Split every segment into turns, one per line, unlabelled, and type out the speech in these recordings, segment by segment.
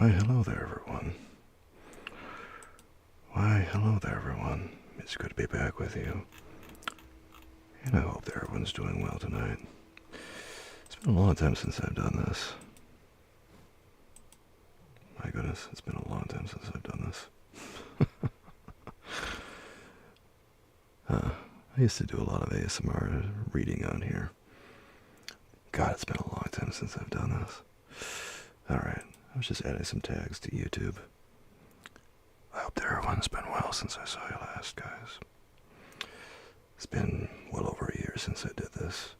Why, hello there, everyone. Why, hello there, everyone. It's good to be back with you. And I hope that everyone's doing well tonight. It's been a long time since I've done this. My goodness, it's been a long time since I've done this. I used to do a lot of ASMR reading on here. God, it's been a long time since I've done this. Alright, I was just adding some tags to YouTube. I hope that everyone's been well since I saw you last, guys. It's been well over a year since I did this.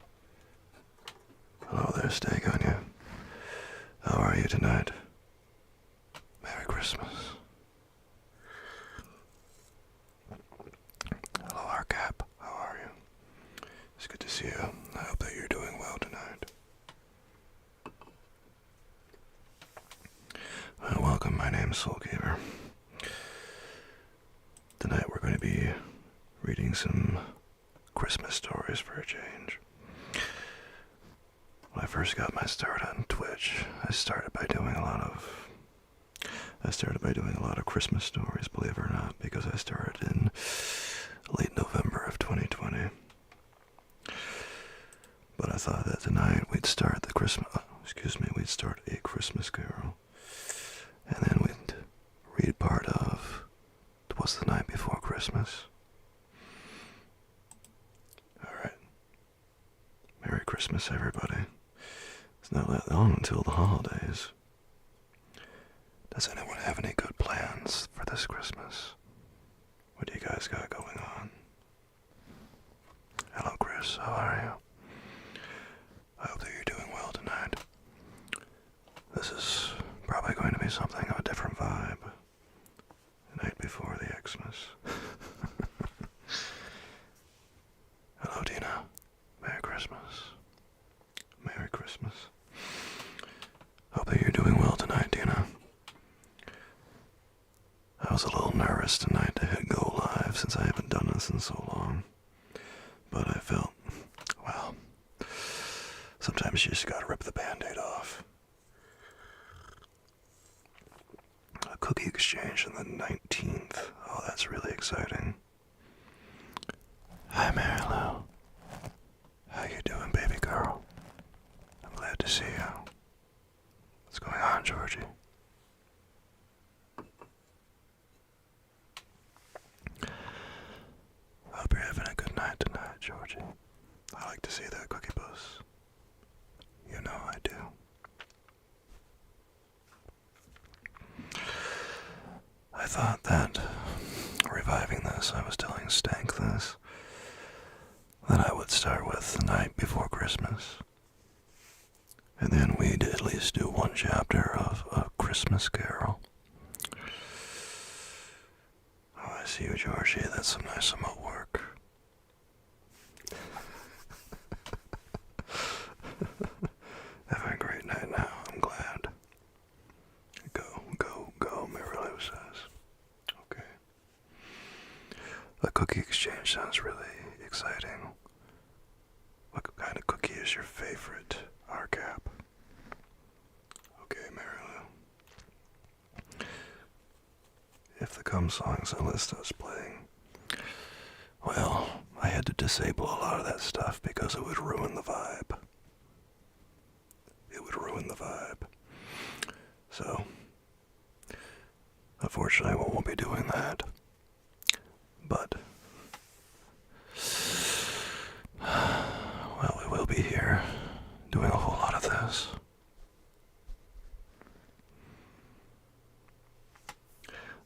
Hello there, Steak on you. How are you tonight? Merry Christmas. Hello, Arcap. How are you? It's good to see you. I hope that you're doing well tonight. Well, welcome. My name's Soulkeeper. Tonight we're going to be reading some Christmas stories for a change. When I first got my start on Twitch, I started by doing a lot of Christmas stories, believe it or not, because I started in late November of 2020. But I thought that tonight we'd start a Christmas Carol, and then we'd read part of Twas the Night Before Christmas. Alright. Merry Christmas, everybody. It's not that long until the holidays. Does anyone have any good plans for this Christmas? What do you guys got going on? Hello, Chris. How are you? I hope that you're doing well tonight. This is probably going to be something of a different vibe. The night before the Xmas. Hello, Dina. Merry Christmas. Merry Christmas. Hope that you're doing well tonight, Dina. I was a little nervous tonight to hit go live since I haven't done this in so long. But I felt, well, sometimes you just gotta rip the Band-Aid off. A cookie exchange on the 19th. Oh, that's really exciting. Hi, Mary Lou. How you doing, baby girl? I'm glad to see you. What's going on, Georgie? I hope you're having a good night tonight, Georgie. I like to see that cookie puss. You know I do. I thought that reviving this, I was telling Stank this, that I would start with The Night Before Christmas. And then we'd at least do one chapter of A Christmas Carol. Oh, I see you, Georgie. That's some nice remote work. Having a great night now, I'm glad. Go, Mary Lou says. Okay. A cookie exchange sounds really exciting. What kind of cookie is your favorite, RCAP? Okay, Mary Lou. If the Come Songs list was playing, well, I had to disable a lot of that stuff because it would ruin the vibe. It would ruin the vibe. So, unfortunately, we won't be doing that. But, well, we will be here doing a whole lot of this.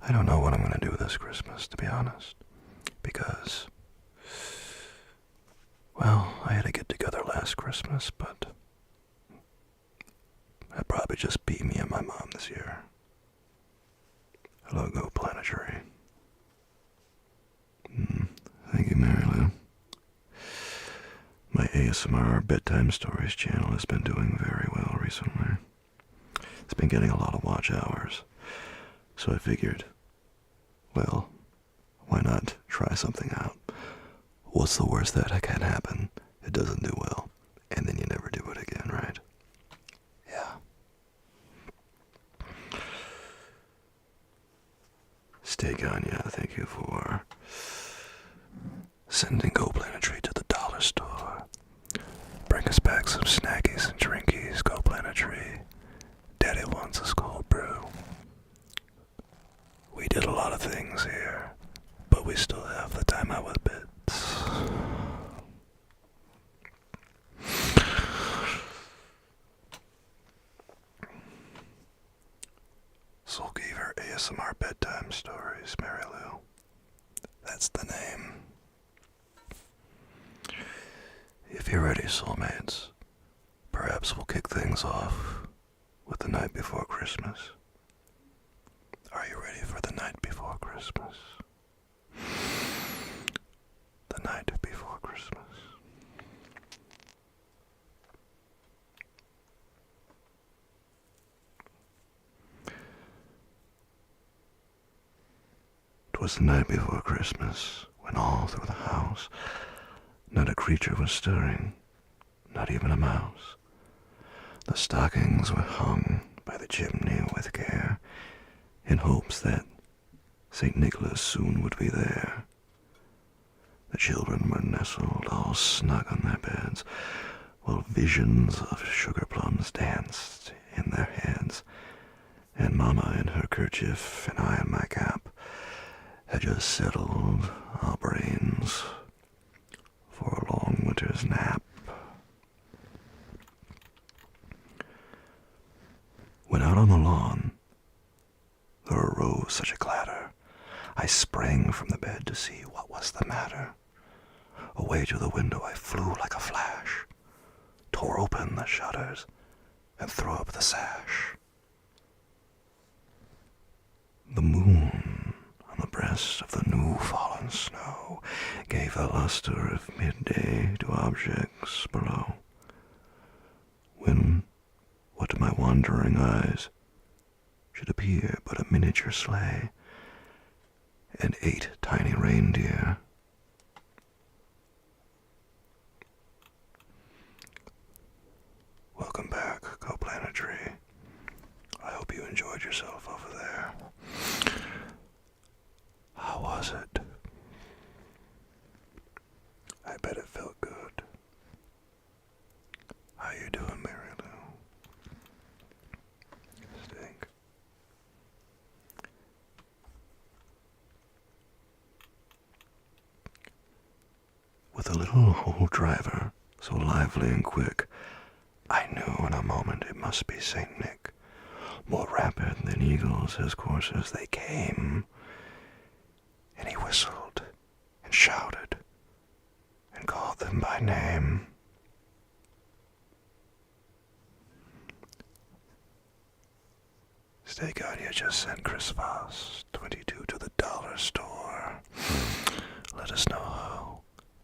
I don't know what I'm going to do this Christmas, to be honest, because, well, I had a get-together last Christmas, but I'd probably just be me and my mom this year. Hello, Go Planetary. Thank you, Mary Lou. My ASMR Bedtime Stories channel has been doing very well recently. It's been getting a lot of watch hours. So I figured, well, why not try something out? What's the worst that can happen? It doesn't do well, and then you never do it again, right? Yeah. Stay Ganya, thank you for sending Go Planetary to the dollar store. Bring us back some snackies and drinkies, Go Planetary. Daddy wants a cold brew. We did a lot of things here, but we still have the time out with bits. Soul gave her ASMR bedtime stories, Mary Lou. That's the name. If you're ready, soulmates, perhaps we'll kick things off with The Night Before Christmas. Are you ready for The Night Before Christmas? The Night Before Christmas. Twas the night before Christmas, when all through the house not a creature was stirring, not even a mouse. The stockings were hung by the chimney with care, in hopes that St. Nicholas soon would be there. The children were nestled all snug on their beds, while visions of sugar plums danced in their heads, and Mama in her kerchief and I in my cap had just settled our brains for a long winter's nap. When out on the lawn there arose such a clatter, I sprang from the bed to see what was the matter. Away to the window I flew like a flash, tore open the shutters, and threw up the sash. The moon on the breast of the new fallen snow gave the luster of midday to objects below, when what to my wandering eyes should appear but a miniature sleigh and 8 tiny reindeer. Welcome back, Go Planetary. I hope you enjoyed yourself over there. How was it? I bet it felt good. How you doing, Mary Lou? Stink. With a little old driver, so lively and quick, I knew in a moment it must be St. Nick. More rapid than eagles his coursers they came, and he whistled and shouted and called them by name. Stay Guardia just sent Chris Voss 22 to the dollar store. Let us know how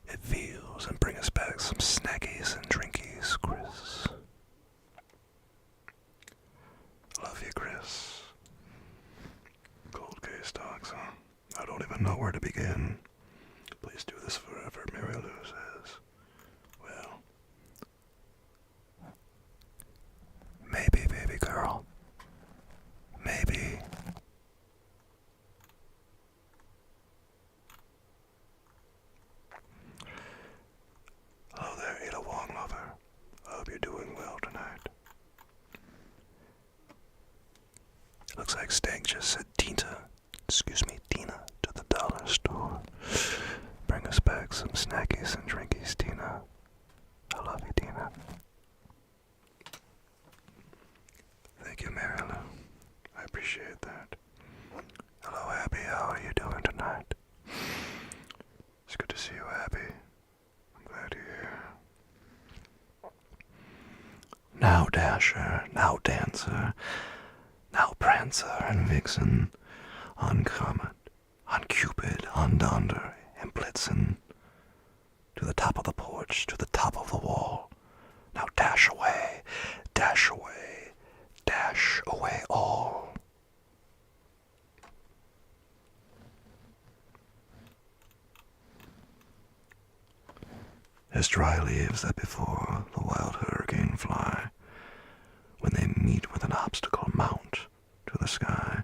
it feels and bring us back some snackies and drinkies, Chris. Love you, Chris. Cold case dogs, huh? I don't even know where to begin. Please do this forever, Mary Lou says. Well, maybe, baby girl. Maybe. Hello there, Ada Wong lover. I hope you're doing well tonight. Looks like Stank just said Tina to the dollar store. Bring us back some snackies and drinkies, Tina. I love you, Tina. Thank you, Mary Lou. I appreciate that. Hello, Abby. How are you doing tonight? It's good to see you, Abby. I'm glad you're here. Now Dasher, now Dancer, now Prancer and Vixen, on Comet, on Cupid, on Donder, and Blitzen, to the top of the porch, to the top of the wall. Now dash away, dash away, dash away all. As dry leaves that before the wild hurricane fly, when they meet with an obstacle mount to the sky,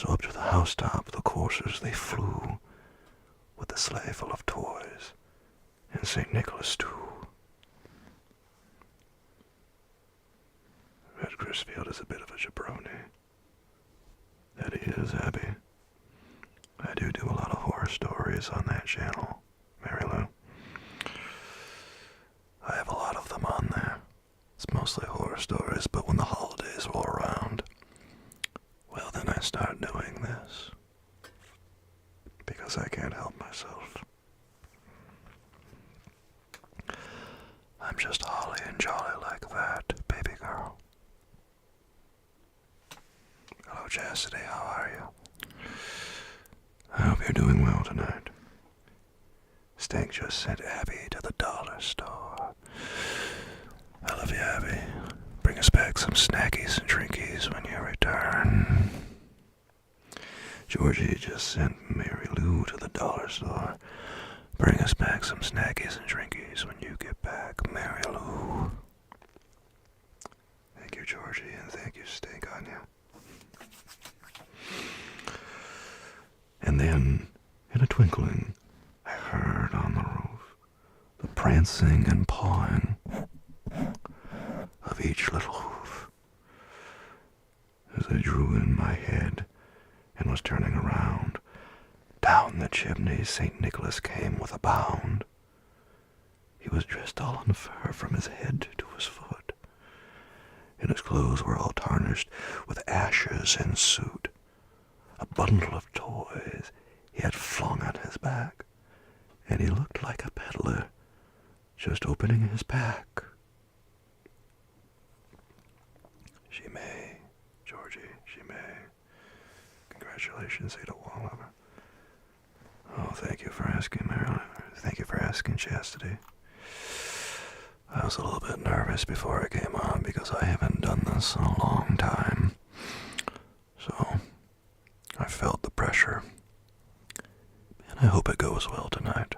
So up to the housetop the coursers they flew, with the sleigh full of toys, and St. Nicholas too. Red Crisfield is a bit of a jabroni. That he is, Abby. I do a lot of horror stories on that channel, Mary Lou. I have a lot of them on there. It's mostly horror stories, but when the holidays roll around, well, then I start doing this. Because I can't help myself. I'm just holly and jolly like that, baby girl. Hello, Chastity, how are you? I hope you're doing well tonight. Stank just sent Abby to the dollar store. I love you, Abby. Bring us back some snackies and drinkies when you return. Georgie just sent Mary Lou to the dollar store. Bring us back some snackies and drinkies when you get back, Mary Lou. Thank you, Georgie, and thank you, Steak Anya. And then, in a twinkling, I heard on the roof the prancing and pawing of each little hoof. As I drew in my head and was turning around, down the chimney St. Nicholas came with a bound. He was dressed all in fur from his head to his foot, and his clothes were all tarnished with ashes and soot. A bundle of toys he had flung on his back, and he looked like a peddler just opening his pack. She may, Georgie, she may. Congratulations, Ada Wallover. Oh, thank you for asking, Marilyn. Thank you for asking, Chastity. I was a little bit nervous before I came on because I haven't done this in a long time. So, I felt the pressure. And I hope it goes well tonight.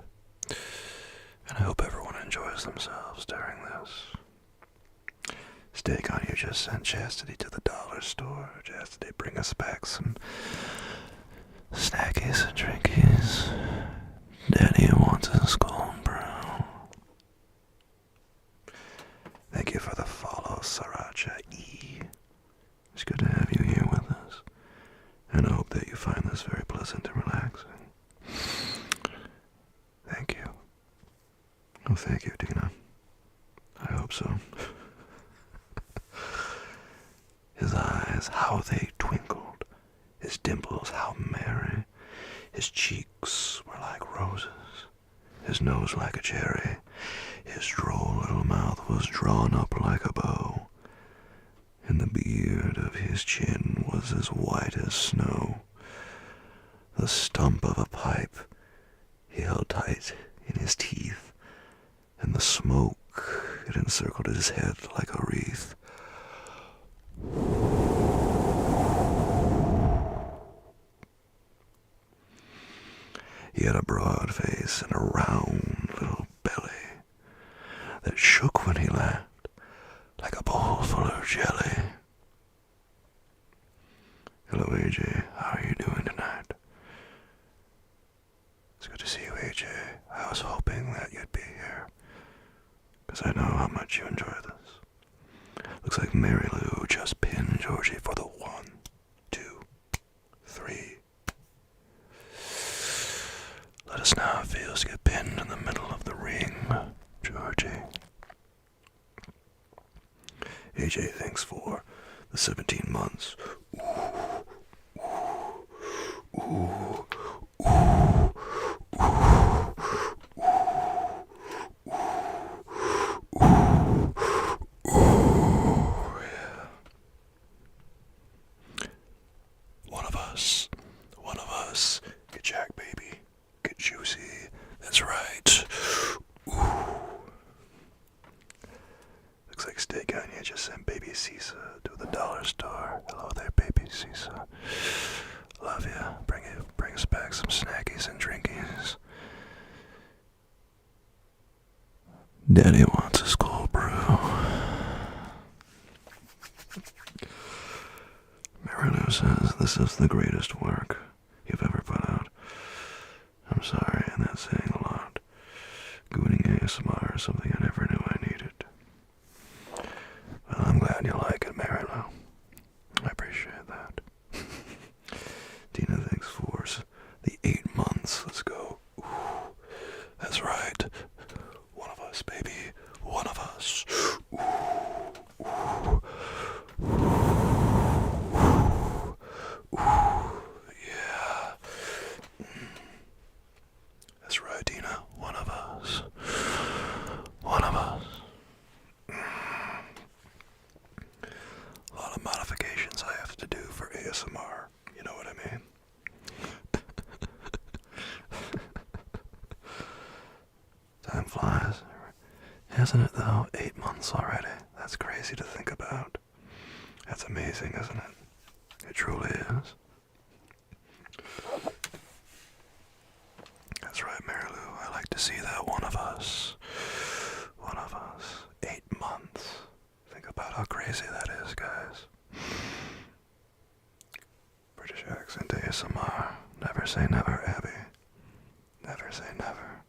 And I hope everyone enjoys themselves during this. Steak on you just sent Chastity to the dollar store. Chastity, bring us back some snackies and drinkies. Daddy wants his cold brew. Thank you for the follow, Sriracha E. It's good to have you here with us. And I hope that you find this very pleasant and relaxing. Thank you. Oh, thank you, Dina. I hope so. His eyes, how they twinkled. His dimples, how merry. His cheeks were like roses. His nose like a cherry. His droll little mouth was drawn up like a bow. And the beard of his chin was as white as snow. The stump of a pipe he held tight in his teeth, and the smoke, it encircled his head like a wreath. He had a broad face and a round little belly that shook when he laughed like a bowl full of jelly. Hello, AJ. How are you doing tonight? It's good to see you, AJ. I was hoping that you'd be here, because I know how much you enjoy this. Looks like Mary Lou just pinned Georgie for the 1, 2, 3. Let us know how it feels to get pinned in the middle of the ring, Georgie. AJ, thanks for the 17 months. Ooh, ooh, ooh, yeah. One of us, get Jack, baby, get juicy, that's right. Ooh. Looks like Steak Anya just sent baby Cisa to the dollar store. Hello there, baby Cisa. Love ya. Bring us back some snackies and drinkies. Daddy wants his cold brew. Marilu says, this is the greatest work you've ever put out. I'm sorry, and that's saying a lot. Gooning ASMR is something I never knew I needed. Well, I'm glad you like it, Marilu. I appreciate that. Tina, thanks for the 8 months. Let's go. Ooh, that's right. One of us, baby. One of us. Ooh, ooh, ooh, yeah. That's right, Tina. One of us. One of us. A lot of modifications I have to do for ASMR. You know what I mean? Time flies. Hasn't it though? 8 months already. That's crazy to think about. That's amazing, isn't it? It truly is. That's right, Marilu. I like to see that one of us. One of us. 8 months. Think about how crazy that is, guys. British accent ASMR. Never say never, Abby. Never say never.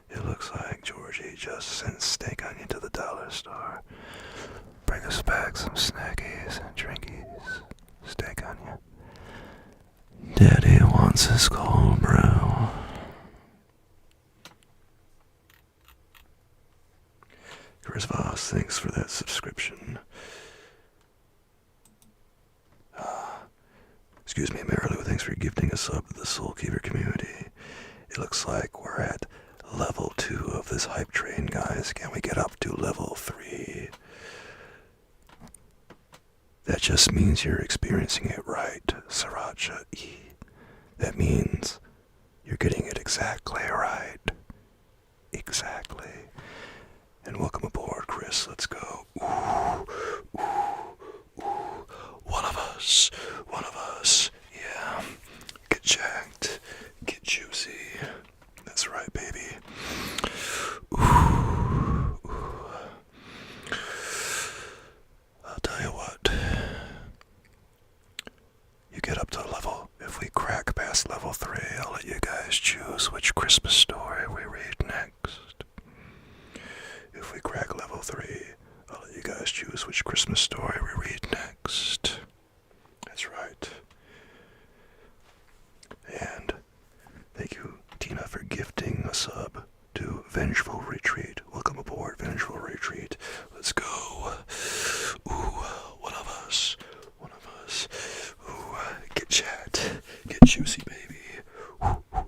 It looks like Georgie just sent steak onion to the dollar store. Bring us back some snackies and drinkies. Steak onion. Daddy wants his cold brew. Chris Voss, thanks for that subscription. Excuse me, Marilu, thanks for gifting a sub to the Soulkeeper community. It looks like we're at level 2 of this hype train, guys. Can we get up to level 3? That just means you're experiencing it right, Sriracha E. That means you're getting it exactly right. Exactly. And welcome aboard, Chris. Let's go. Ooh, ooh, ooh. One of us. One of us. Yeah. Get jacked. Get juicy. That's right, baby. Ooh, ooh. I'll tell you what. You get up to level. If we crack past level 3, I'll let you guys choose which Christmas story we read next. If we crack level 3, I'll let you guys choose which Christmas story we read next. That's right. And thank you, Tina, for gifting a sub to Vengeful Retreat. Welcome aboard, Vengeful Retreat. Let's go. Ooh, one of us. One of us. Ooh, get chat. Get juicy, baby. Ooh, ooh,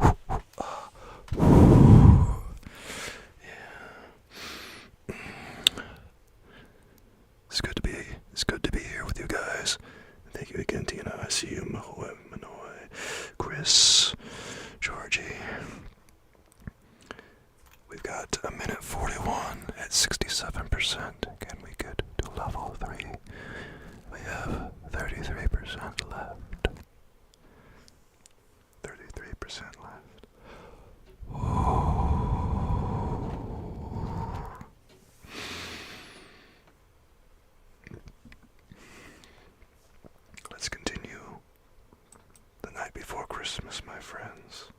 ooh, ooh, ooh. Yeah. It's good to be here with you guys. Thank you again, Tina. I see you, Mahoy, Manoy, Chris, Georgie. We've got a minute 41 at 67%. Can we get to level 3? We have 33% left. 33% left. Ooh. Let's continue the night before Christmas, my friends.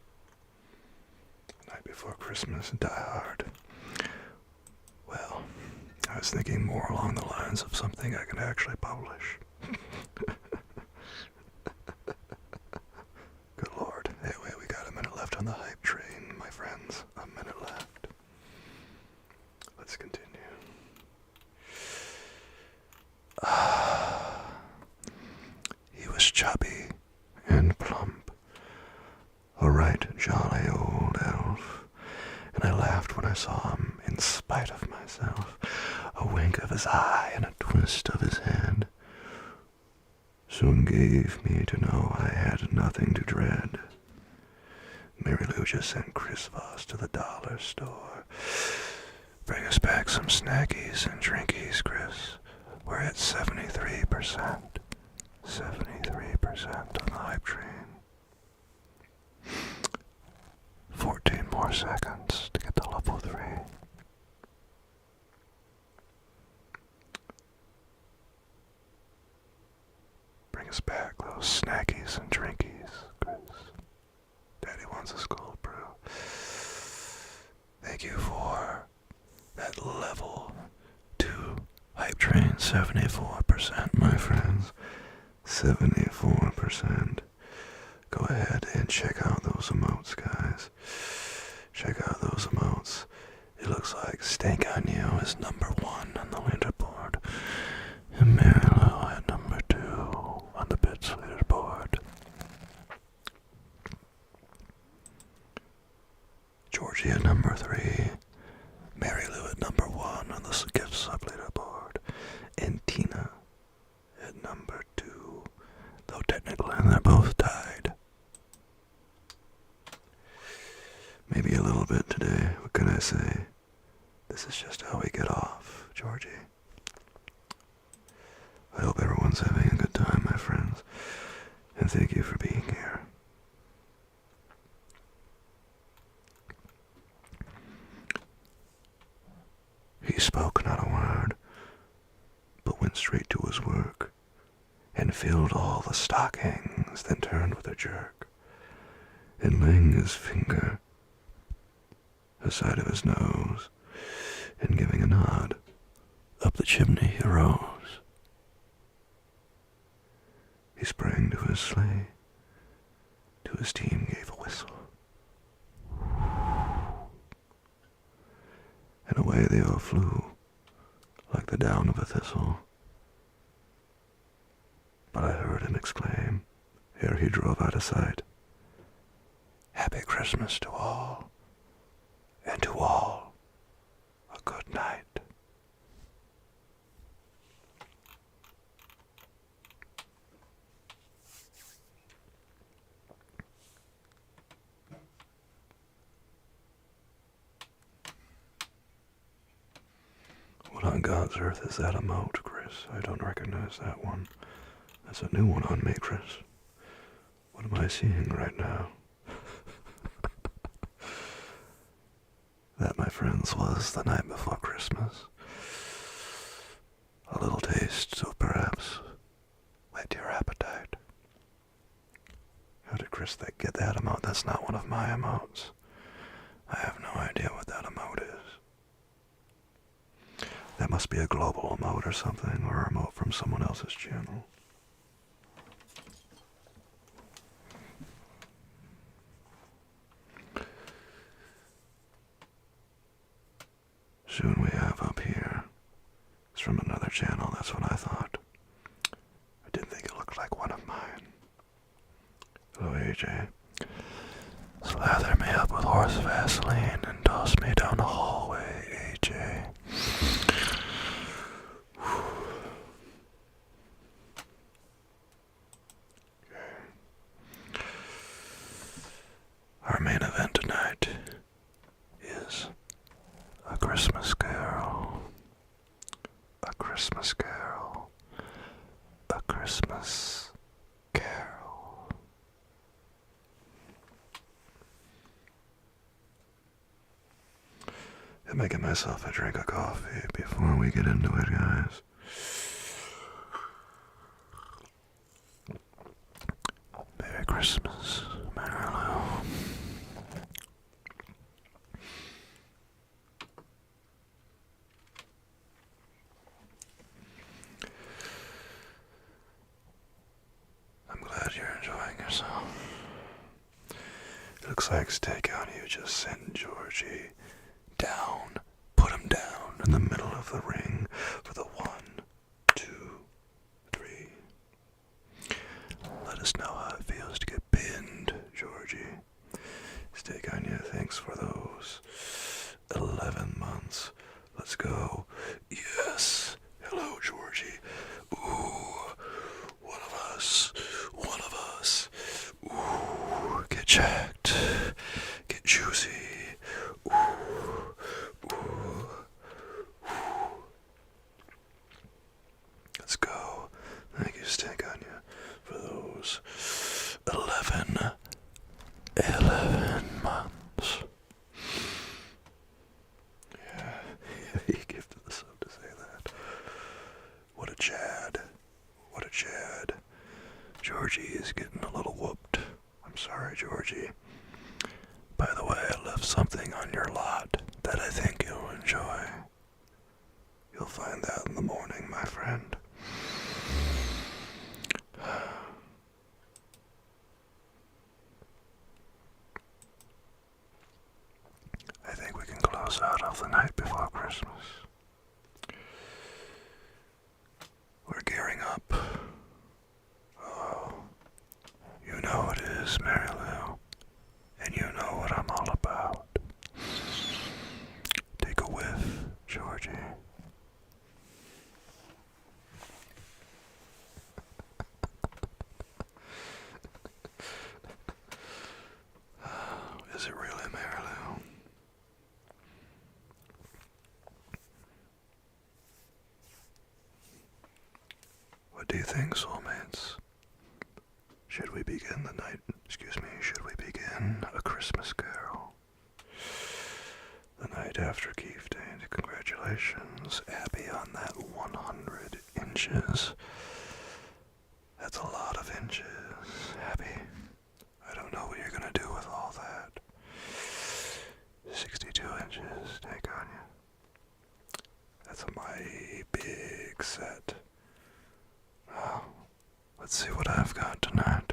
The night before Christmas, Die Hard. Well, I was thinking more along the lines of something I can actually publish. Good Lord. Anyway, we got a minute left on the hype train, my friends. A minute left. Let's continue. He was chubby and plump, a right jolly old elf, and I laughed when I saw him in spite of myself, a wink of his eye and a twist of his head soon gave me to know I had nothing to dread. Marilu just sent Chris Voss to the dollar store. Bring us back some snackies and drinkies, Chris. We're at 73%. 73% on the hype train. 14 more seconds to get to level 3. us back those snackies and drinkies, Chris. Daddy wants a cold brew. Thank you for that level 2 hype train, 74%, my friends. 74%. Go ahead and check out those emotes, guys. Check out those emotes. It looks like Stank on You is number 1 on the leaderboard. And Marilyn at number 2 on the Bits leaderboard. Georgie at number 3. Mary Lou at number 1 on the gift sub leaderboard. And Tina at number 2. Though technically they're both tied. Maybe a little bit today. What can I say? This is just how we get off, Georgie. I hope everyone's having a good time, my friends. And thank you for being here. He spoke not a word, but went straight to his work, and filled all the stockings, then turned with a jerk, and laying his finger aside of his nose, and giving a nod, up the chimney he rose. He sprang to his sleigh, to his team gave a whistle, and away they all flew, like the down of a thistle. But I heard him exclaim, ere he drove out of sight, Happy Christmas to all, and to all a good night. What on God's earth is that emote, Chris? I don't recognize that one. That's a new one on me, Chris. What am I seeing right now? That, my friends, was The Night Before Christmas. A little taste of perhaps whet your appetite. How did Chris get that emote? That's not one of my emotes. I have no idea what that emote is. That must be a global emote or something, or a emote from someone else's channel. Soon we have up here. It's from another channel, that's what I thought. I didn't think it looked like one of mine. Hello, AJ. Slather me up with horse Vaseline and toss me down the hallway, AJ. Okay. Our main event tonight is A Christmas Carol. A Christmas Carol. A Christmas Carol. I'm making myself a drink of coffee before we get into it, guys. Merry Christmas, Marilyn. I'm glad you're enjoying yourself. It looks like Steak on You just sent Georgie down, put him down in the middle of the ring for the 1, 2, 3. Let us know how it feels to get pinned, Georgie. Steak on You, thanks for those 11 months. Let's go. Yes. Hello, Georgie. Ooh. One of us. One of us. Ooh. Get jacked. Get juicy. Ooh. Ooh. Ooh. Let's go. Thank you, Steak on You, for those 11 months. Yeah, he gifted the sub to say that. What a Chad. What a Chad. Georgie is getting a little whooped. I'm sorry, Georgie. By the way, I left something on your lot that I think you'll enjoy. You'll find that in the morning, my friend. I think we can close out of the night before Christmas. We're gearing up. Oh, you know what it is, Mary Lou, and you know what I'm all about. Take a whiff, Georgie. Is it really, Mary Lou? What do you think, soulmates? Should we begin A Christmas Carol? The night after Keith Day. Congratulations, Abby, on that 100 inches. That's a lot of inches, Abby. I don't know what you're gonna do with all that. 62 inches, take on you. That's a mighty big set. Wow. Let's see what I've got tonight.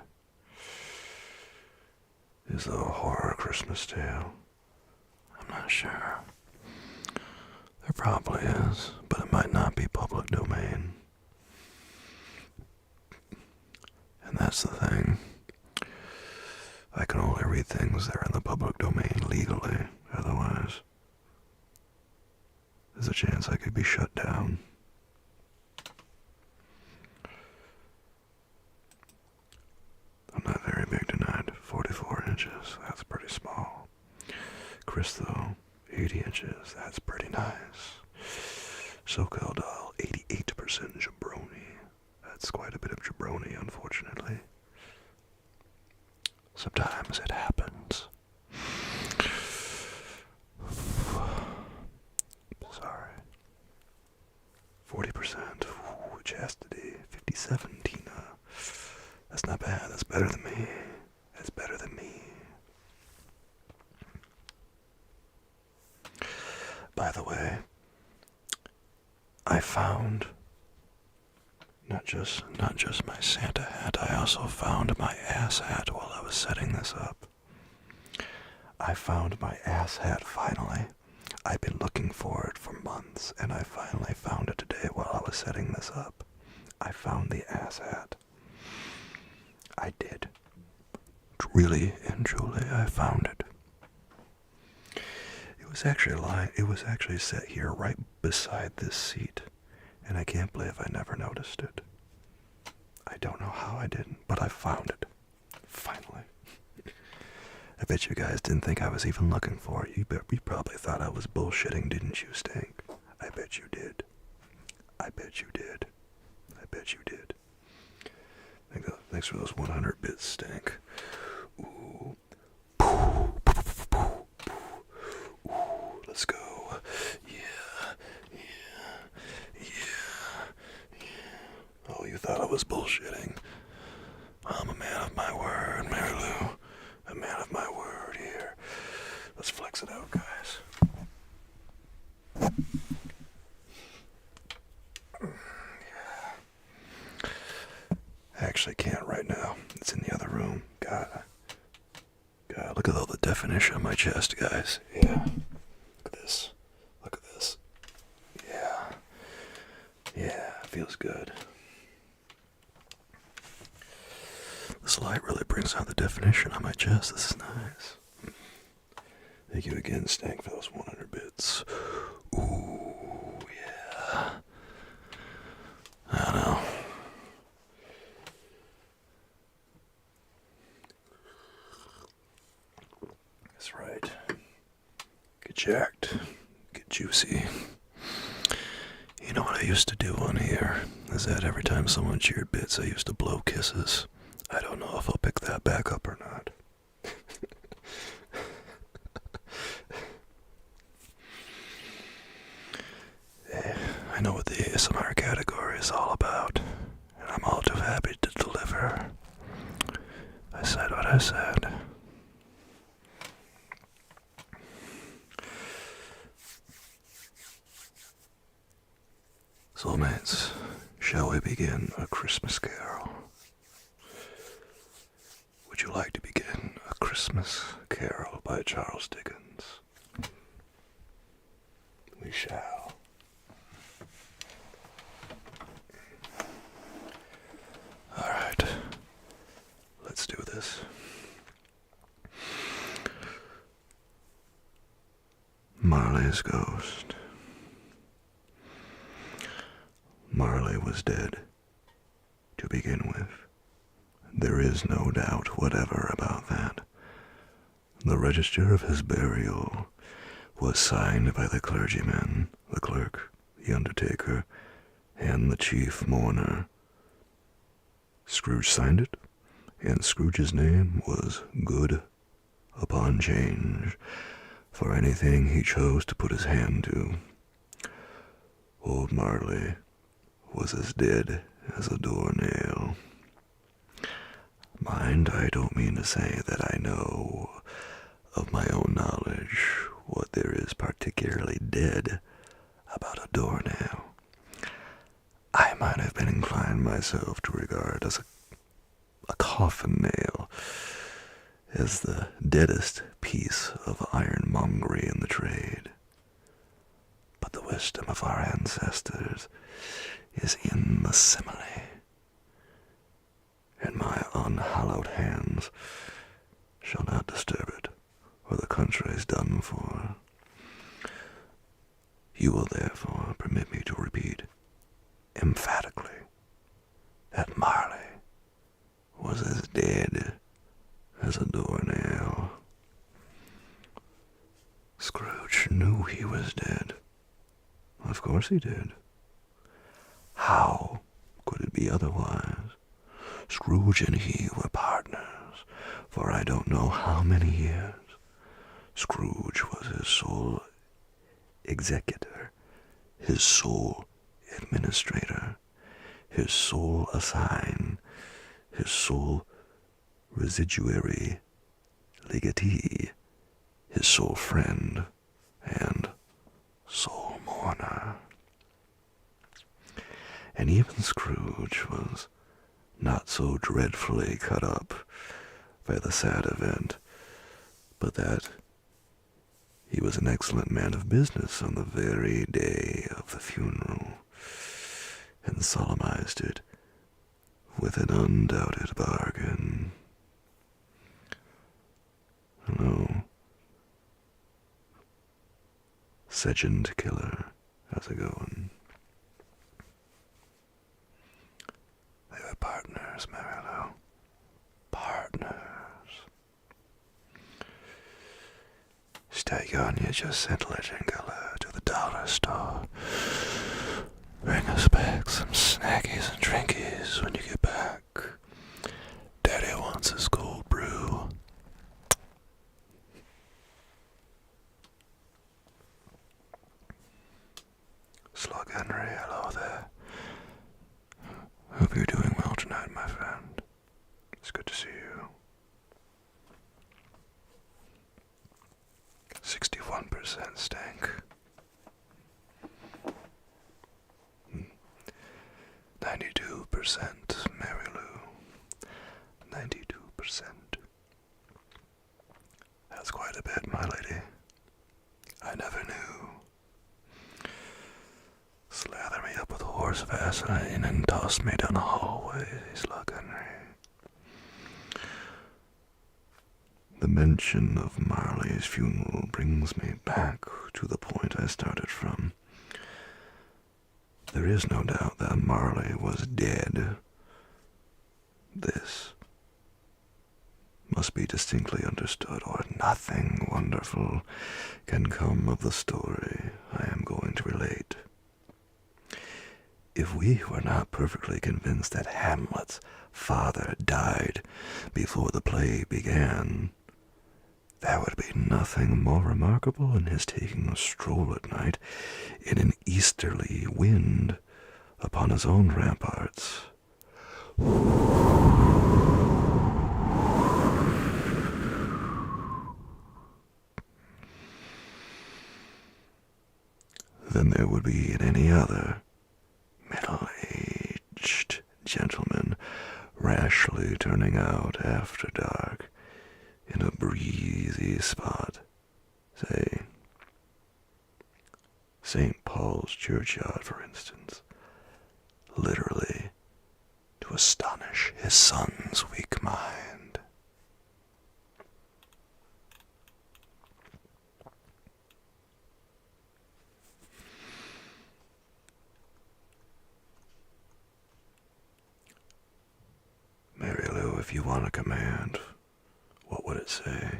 Is there a horror Christmas tale? I'm not sure. There probably is, but it might not be public domain. And that's the thing. I can only read things that are in the public domain legally. Otherwise, there's a chance I could be shut down. I'm not very big tonight. 44 inches. That's pretty small. Chris, though, 80 inches. That's pretty nice. SoCal doll, 88% jabroni. That's quite a bit of jabroni, unfortunately. Sometimes it happens. Sorry. 40%. Ooh, chastity. 57, Tina. That's not bad. That's better than me. That's better than me. By the way, I found not just my Santa hat, I also found my ass hat while I was setting this up. I found my ass hat finally. I've been looking for it for months, and I finally found it today while I was setting this up. I found the ass hat. I did. Really and truly, I found it. It was actually set here right beside this seat, and I can't believe I never noticed it. I don't know how I didn't, but I found it. Finally. I bet you guys didn't think I was even looking for it. You probably thought I was bullshitting, didn't you, Stink? I bet you did. I bet you did. I bet you did. Thanks for those 100 bits, Stink. Ooh. Let's go. Yeah. Oh, you thought I was bullshitting. I'm a man of my word, Mary Lou. A man of my word here. Let's flex it out, guys. Yeah. I actually can't right now. It's in the other room. God, look at all the definition on my chest, guys. Yeah. Look at this. Look at this. Yeah, feels good. This light really brings out the definition on my chest. This is nice. Thank you again, Stank, for those 100 bits. Ooh, yeah. I don't know. That's right. Get jacked. Get juicy. You know what I used to do on here is that every time someone cheered bits, I used to blow kisses. I don't know if I'll pick that back up or not. I know what the ASMR category is all about, and I'm all too happy to deliver said. Soulmates, shall we begin A Christmas Carol? Would you like to begin A Christmas Carol by Charles Dickens? We shall. All right, let's do this. Marley's Ghost. Marley was dead, to begin with. There is no doubt whatever about that. The register of his burial was signed by the clergyman, the clerk, the undertaker, and the chief mourner. Scrooge signed it, and Scrooge's name was good upon change for anything he chose to put his hand to. Old Marley was as dead as a doornail. Mind, I don't mean to say that I know of my own knowledge what there is particularly dead about a doornail. I might have been inclined myself to regard as a coffin nail as the deadest piece of ironmongery in the trade. But the wisdom of our ancestors is in the simile, and my unhallowed hands shall not disturb it, or the country is done for. You will therefore permit me to repeat emphatically that Marley was as dead as a doornail. Scrooge knew he was dead. Of course he did. How could it be otherwise? Scrooge and he were partners for I don't know how many years. Scrooge was his sole executor, his sole administrator, his sole assign, his sole residuary legatee, his sole friend, and sole mourner. And even Scrooge was not so dreadfully cut up by the sad event, but that he was an excellent man of business on the very day of the funeral, and solemnized it with an undoubted bargain. Hello, Sergeant Killer, how's it going? They were partners, Marilou. Partners. Stay on, you just sent Legend Killer to the dollar store. Bring us back some snackies and drinkies when you get back. Daddy wants his cold brew. Slug Henry, hello there. Hope you're doing well tonight, my friend. It's good to see you. 61% stank. 92% Mary Lou. 92%. That's quite a bit, my lady. I never knew. Slather me up with horse Vaseline and toss me down the hallway, Slug Henry. The mention of Marley's funeral brings me back to the point I started from. There is no doubt that Marley was dead. This must be distinctly understood, or nothing wonderful can come of the story I am going to relate. If we were not perfectly convinced that Hamlet's father died before the play began, there would be nothing more remarkable in his taking a stroll at night in an easterly wind upon his own ramparts. especially turning out after dark in a breezy spot, say, St. Paul's churchyard, for instance, literally to astonish his son's weak mind. Mary Lou, if you want a command, what would it say?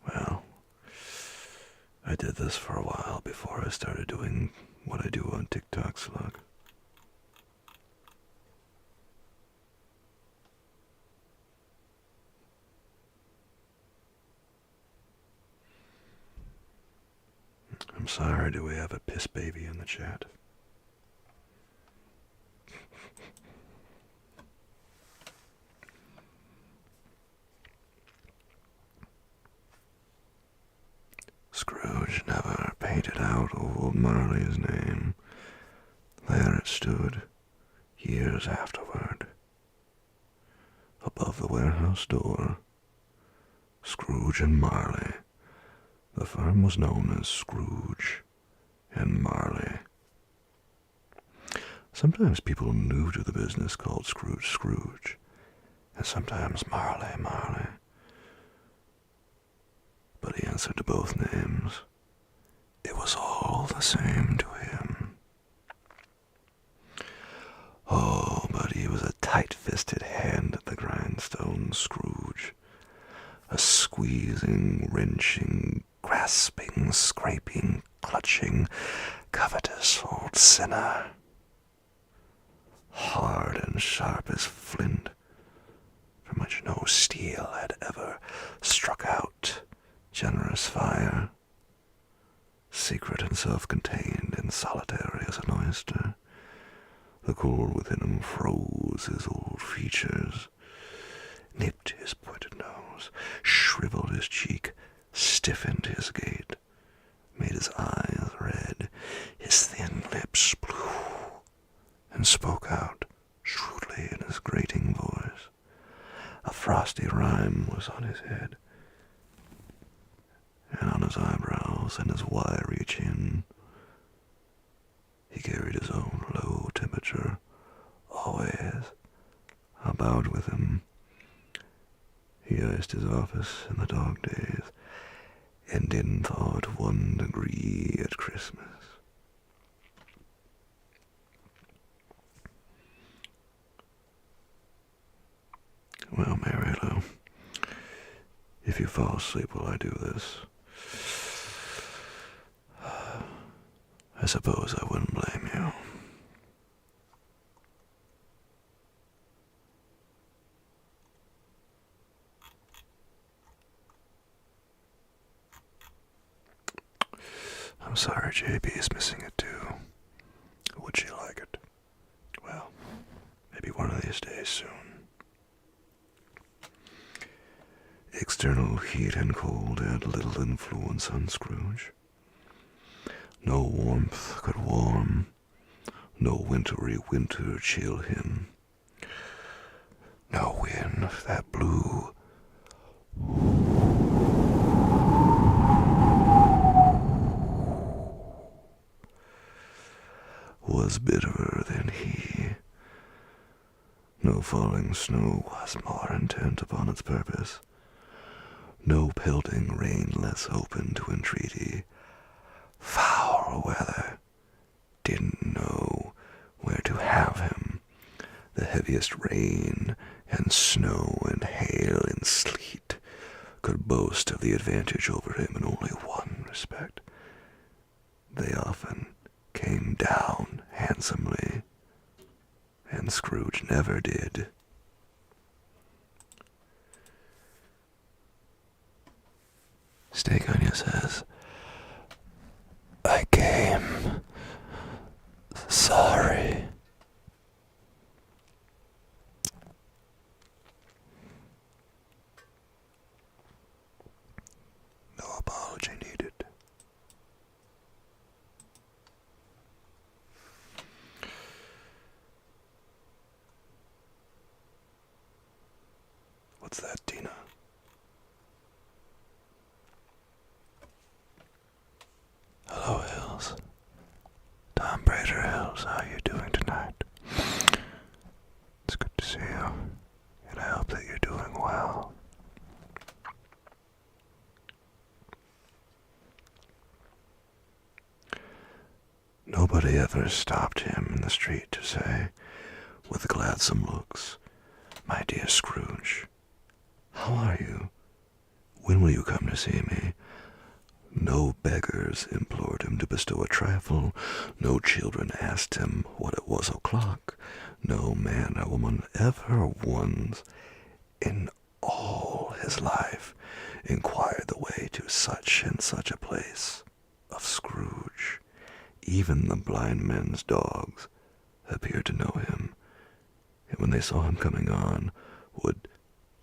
Well, I did this for a while before I started doing what I do on TikTok, Slug. I'm sorry, do we have a piss baby in the chat? Scrooge never painted out old Marley's name. There it stood, years afterward, above the warehouse door. Scrooge and Marley. The firm was known as Scrooge and Marley. Sometimes people new to the business called Scrooge Scrooge, and sometimes Marley Marley. But he answered to both names. It was all the same to him. Oh, but he was a tight-fisted hand at the grindstone, Scrooge. A squeezing, wrenching, grasping, scraping, clutching, covetous old sinner. Hard and sharp as flint, from which no steel had ever struck out generous fire. Secret and self-contained and solitary as an oyster, the cold within him froze his old features, nipped his pointed nose, shriveled his cheek, stiffened his gait, made his eyes red, his thin lips blue, and spoke out shrewdly in his grating voice. A frosty rime was on his head, and on his eyebrows and his wiry chin. He carried his own low temperature always about with him. He iced his office in the dog days, and didn't thaw it 1 degree at Christmas. Well, Mary Lou, if you fall asleep while I do this, I suppose I wouldn't blame you. I'm sorry JB is missing it too. Would she like it? Well, maybe one of these days soon. External heat and cold had little influence on Scrooge. No warmth could warm, no wintry winter chill him. No wind that blew was bitterer than he. No falling snow was more intent upon its purpose. No pelting rain less open to entreaty. Foul weather didn't know where to have him. The heaviest rain and snow and hail and sleet could boast of the advantage over him in only one respect. They often came down handsomely, and Scrooge never did. Steak Onion says, I came. Sorry. No apology needed. What's that, Tina? Hello, Hills. Tom Brader Hills, how are you doing tonight? It's good to see you, and I hope that you're doing well. Nobody ever stopped him in the street to say, with gladsome looks, "My dear Scrooge, how are you? When will you come to see me?" No beggars implored him to bestow a trifle. No children asked him what it was o'clock. No man or woman ever once in all his life inquired the way to such and such a place of Scrooge. Even the blind men's dogs appeared to know him, and when they saw him coming on, would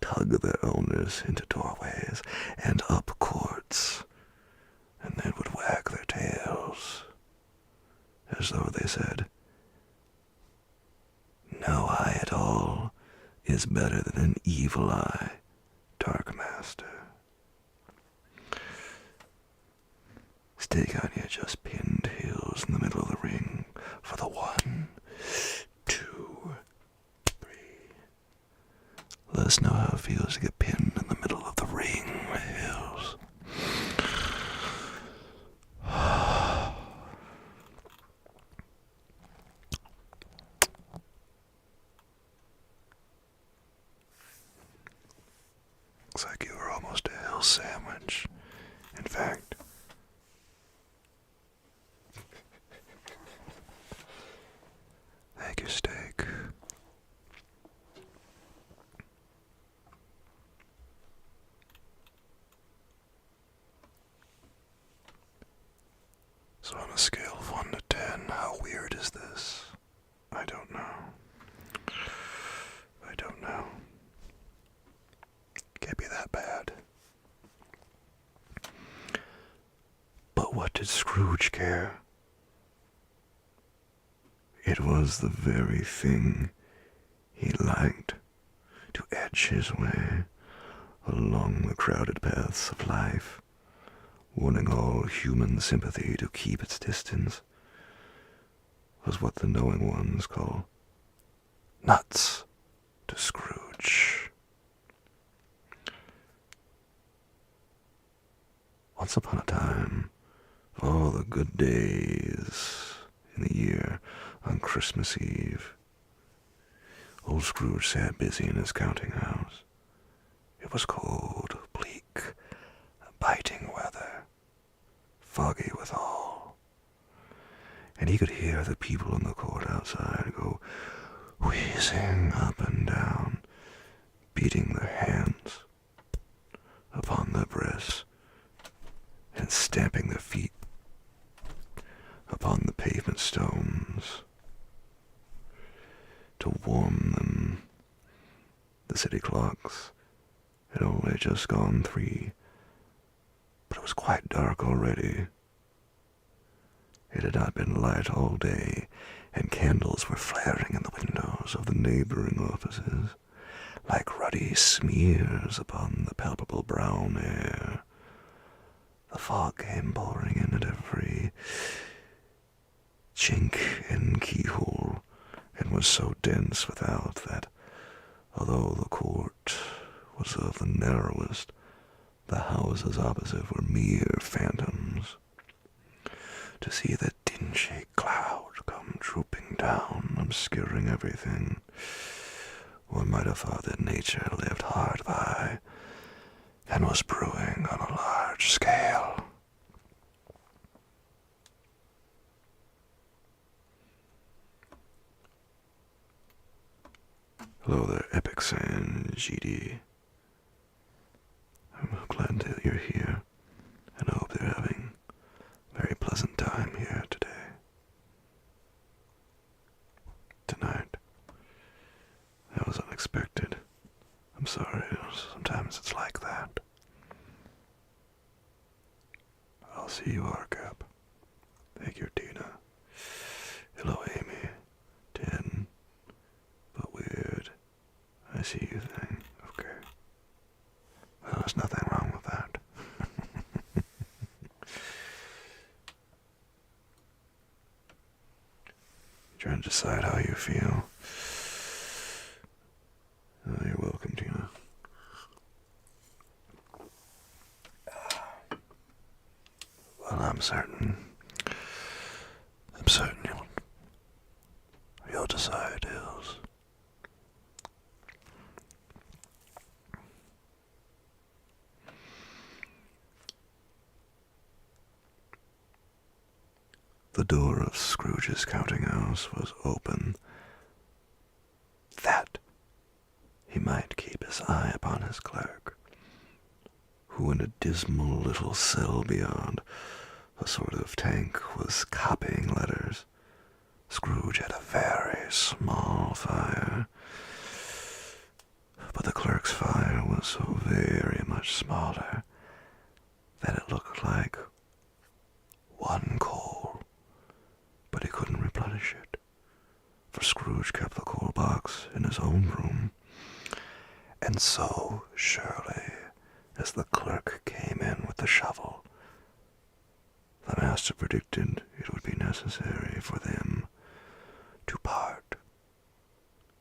tug their owners into doorways and up courts, and then would wag their tails, as though they said, "No eye at all is better than an evil eye, Dark Master." Stake on your just pinned heels in the middle of the ring for the 1, 2, 3. Let us know how it feels to get pinned in the middle of the ring, Hills. Looks like you were almost a Hill sandwich. In fact, thank you, steak. So on a scale of 1 to 10, how weird is this? I don't know. I don't know. Can't be that bad. But what did Scrooge care? It was the very thing he liked, to edge his way along the crowded paths of life, warning all human sympathy to keep its distance, was what the knowing ones call nuts to Scrooge. Once upon a time, all the good days in the year, on Christmas Eve, old Scrooge sat busy in his counting house. It was cold, bleak, biting weather, foggy withal, and he could hear the people in the court outside go wheezing up and down, beating their hands upon their breasts and stamping their feet upon the pavement stones to warm them. The city clocks had only just gone 3, but it was quite dark already. It had not been light all day, and candles were flaring in the windows of the neighboring offices, like ruddy smears upon the palpable brown air. The fog came pouring in at every chink and keyhole, and was so dense without that, although the court was of the narrowest, the houses opposite were mere phantoms. To see that dingy cloud come trooping down, obscuring everything, one might have thought that nature lived hard by and was brewing on a large scale. Hello there, Epic San GD. I'm glad that you're here, and I hope you're having a very pleasant time here today. Tonight. That was unexpected. I'm sorry, sometimes it's like that. I'll see you, RCAP. Thank you, Tina. Hello, Amy. 10. But weird. I see you thing. Okay. decide how you feel. You're welcome, Tina. Well, I'm certain you'll decide, Hills. The door of Scrooge's counting house was open, that he might keep his eye upon his clerk, who in a dismal little cell beyond, a sort of tank, was copying letters. Scrooge had a very small fire, but the clerk's fire was so very much smaller that it looked like one coal, but he couldn't replenish it, for Scrooge kept the coal box in his own room. And so surely as the clerk came in with the shovel, the master predicted it would be necessary for them to part.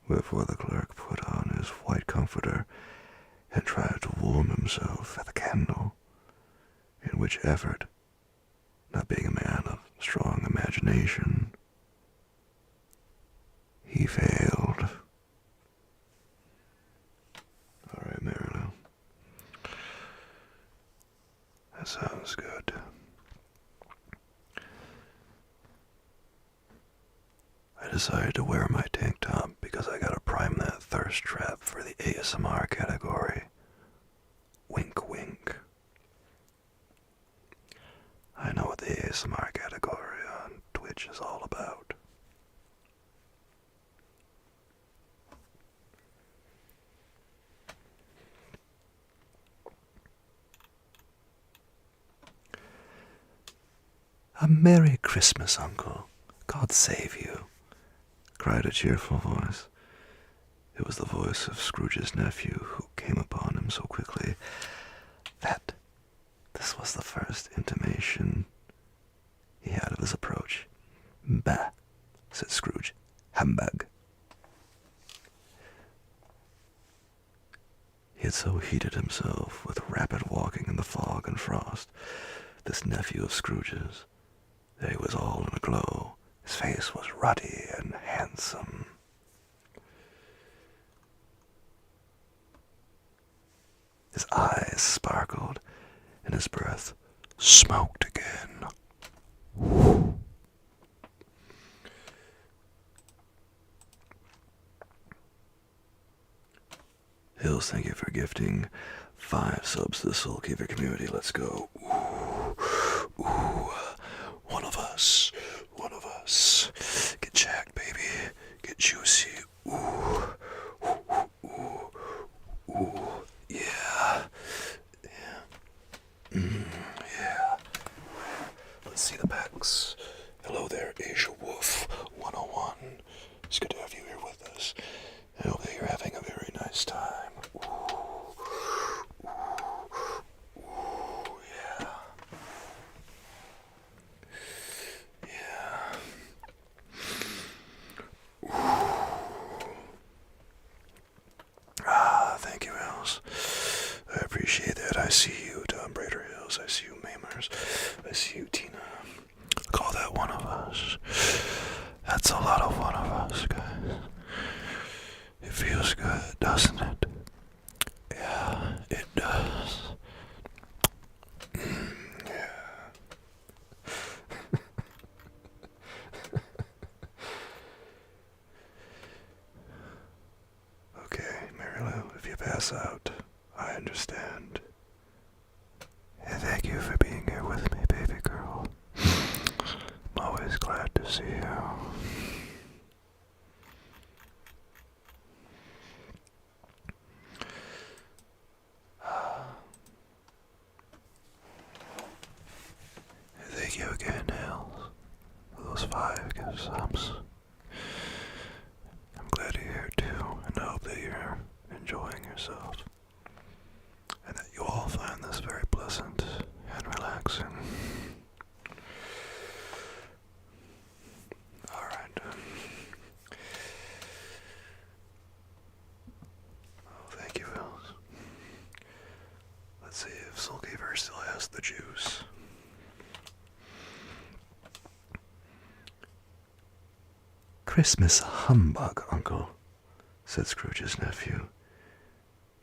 Wherefore the clerk put on his white comforter and tried to warm himself at the candle, in which effort, not being a man of strong imagination, he failed. All right, Marilyn. That sounds good. I decided to wear my tank top because I gotta prime that thirst trap for the ASMR category. Wink, wink. I know what the ASMR category on Twitch is all about. A Merry Christmas, Uncle. God save you, cried a cheerful voice. It was the voice of Scrooge's nephew, who came upon him so quickly that this was the first intimation he had of his approach. Bah, said Scrooge. Humbug. He had so heated himself with rapid walking in the fog and frost, this nephew of Scrooge's, that he was all in a glow. His face was ruddy and handsome. His eyes sparkled, and his breath smoked again. Hills, thank you for gifting 5 subs to the Soul Keeper community. Let's go. Ooh, ooh. One of us. Get jacked, baby. Get juicy. Ooh, ooh, ooh, ooh. Yeah. Yeah. Let's see the pecs. Hello there, Asia Wolf 101. It's good to have you here with us. I hope that you're having a very nice time. Ooh. Ooh. Ooh, yeah. Yeah. Thank you, Hills. I appreciate that. I see you, Tom Brader Hills. I see you, Mamers. I see you, Tina. Call that one of us. That's a lot of one of us, guys. It feels good, doesn't it? Yeah, it does. Yeah. Okay, Mary Lou, if you pass out, I understand. And thank you for being here with me, baby girl. I'm always glad to see you. Thank you again, Hills, for those 5 gift subs. I'm glad you're here too, and I hope that you're enjoying yourself, and that you all find this very pleasant and relaxing. Alright. Christmas humbug, Uncle, said Scrooge's nephew.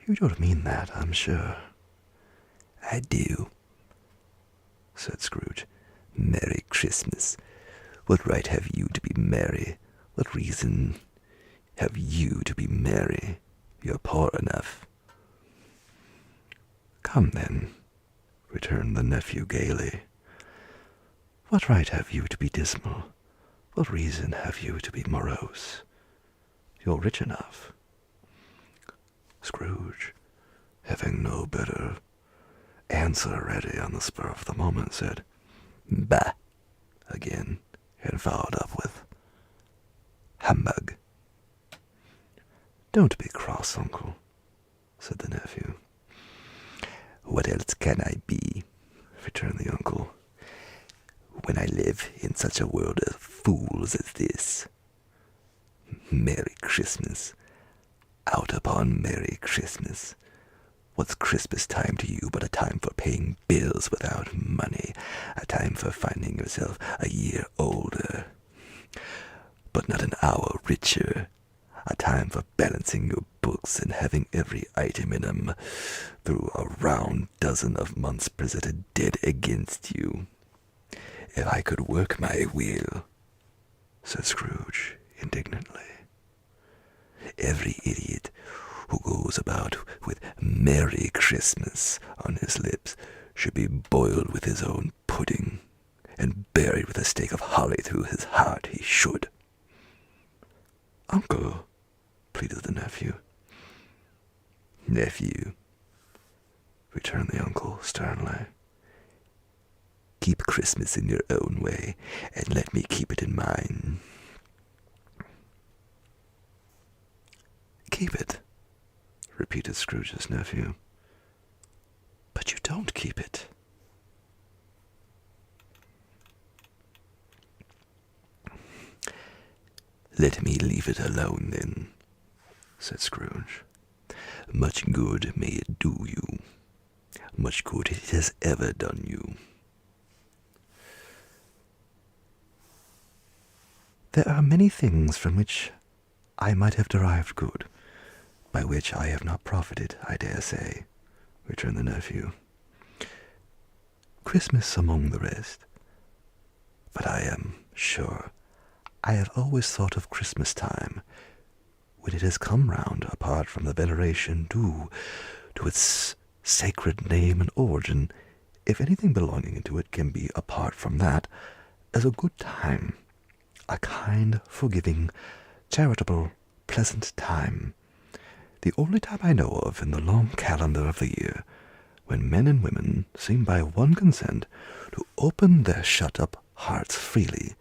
You don't mean that, I'm sure.
I do, said Scrooge. Merry Christmas. What right have you to be merry? What reason have you to be merry? You're poor enough.
Come then, returned the nephew gaily. What right have you to be dismal? What reason have you to be morose? You're rich enough. Scrooge, having no better answer ready on the spur of the moment, said,
Bah,
again, and followed up with,
humbug.
Don't be cross, Uncle, said the nephew.
What else can I be,
returned the uncle,
when I live in such a world of fools as this? Merry Christmas. Out upon Merry Christmas. What's Christmas time to you but a time for paying bills without money, a time for finding yourself a year older, but not an hour richer, a time for balancing your books and having every item in 'em through a round dozen of months presented dead against you. If I could work my will,
said Scrooge indignantly.
Every idiot who goes about with Merry Christmas on his lips should be boiled with his own pudding and buried with a stake of holly through his heart. He should.
Uncle, pleaded the nephew.
Nephew,
returned the uncle sternly.
Keep Christmas in your own way, and let me keep it in mine.
Keep it, repeated Scrooge's nephew. But you don't keep it.
Let me leave it alone, then,
said Scrooge.
Much good may it do you. Much good it has ever done you.
There are many things from which I might have derived good, by which I have not profited, I dare say, returned the nephew. Christmas among the rest. But I am sure I have always thought of Christmas time, when it has come round, apart from the veneration due to its sacred name and origin, if anything belonging to it can be apart from that, as a good time, a kind, forgiving, charitable, pleasant time, the only time I know of in the long calendar of the year, when men and women seem by one consent to open their shut-up hearts freely,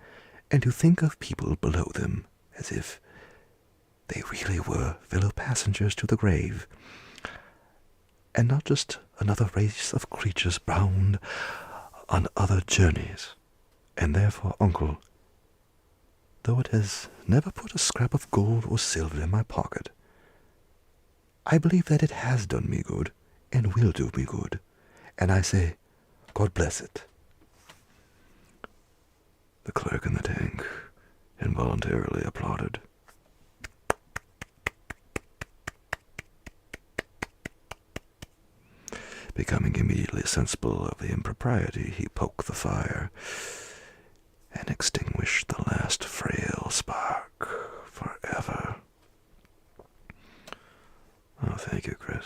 and to think of people below them as if they really were fellow passengers to the grave, and not just another race of creatures bound on other journeys. And therefore, Uncle, though it has never put a scrap of gold or silver in my pocket, I believe that it has done me good, and will do me good, and I say, God bless it. The clerk in the tank involuntarily applauded. Becoming immediately sensible of the impropriety, he poked the fire and extinguished the last frail spark forever. Oh, thank you, Chris.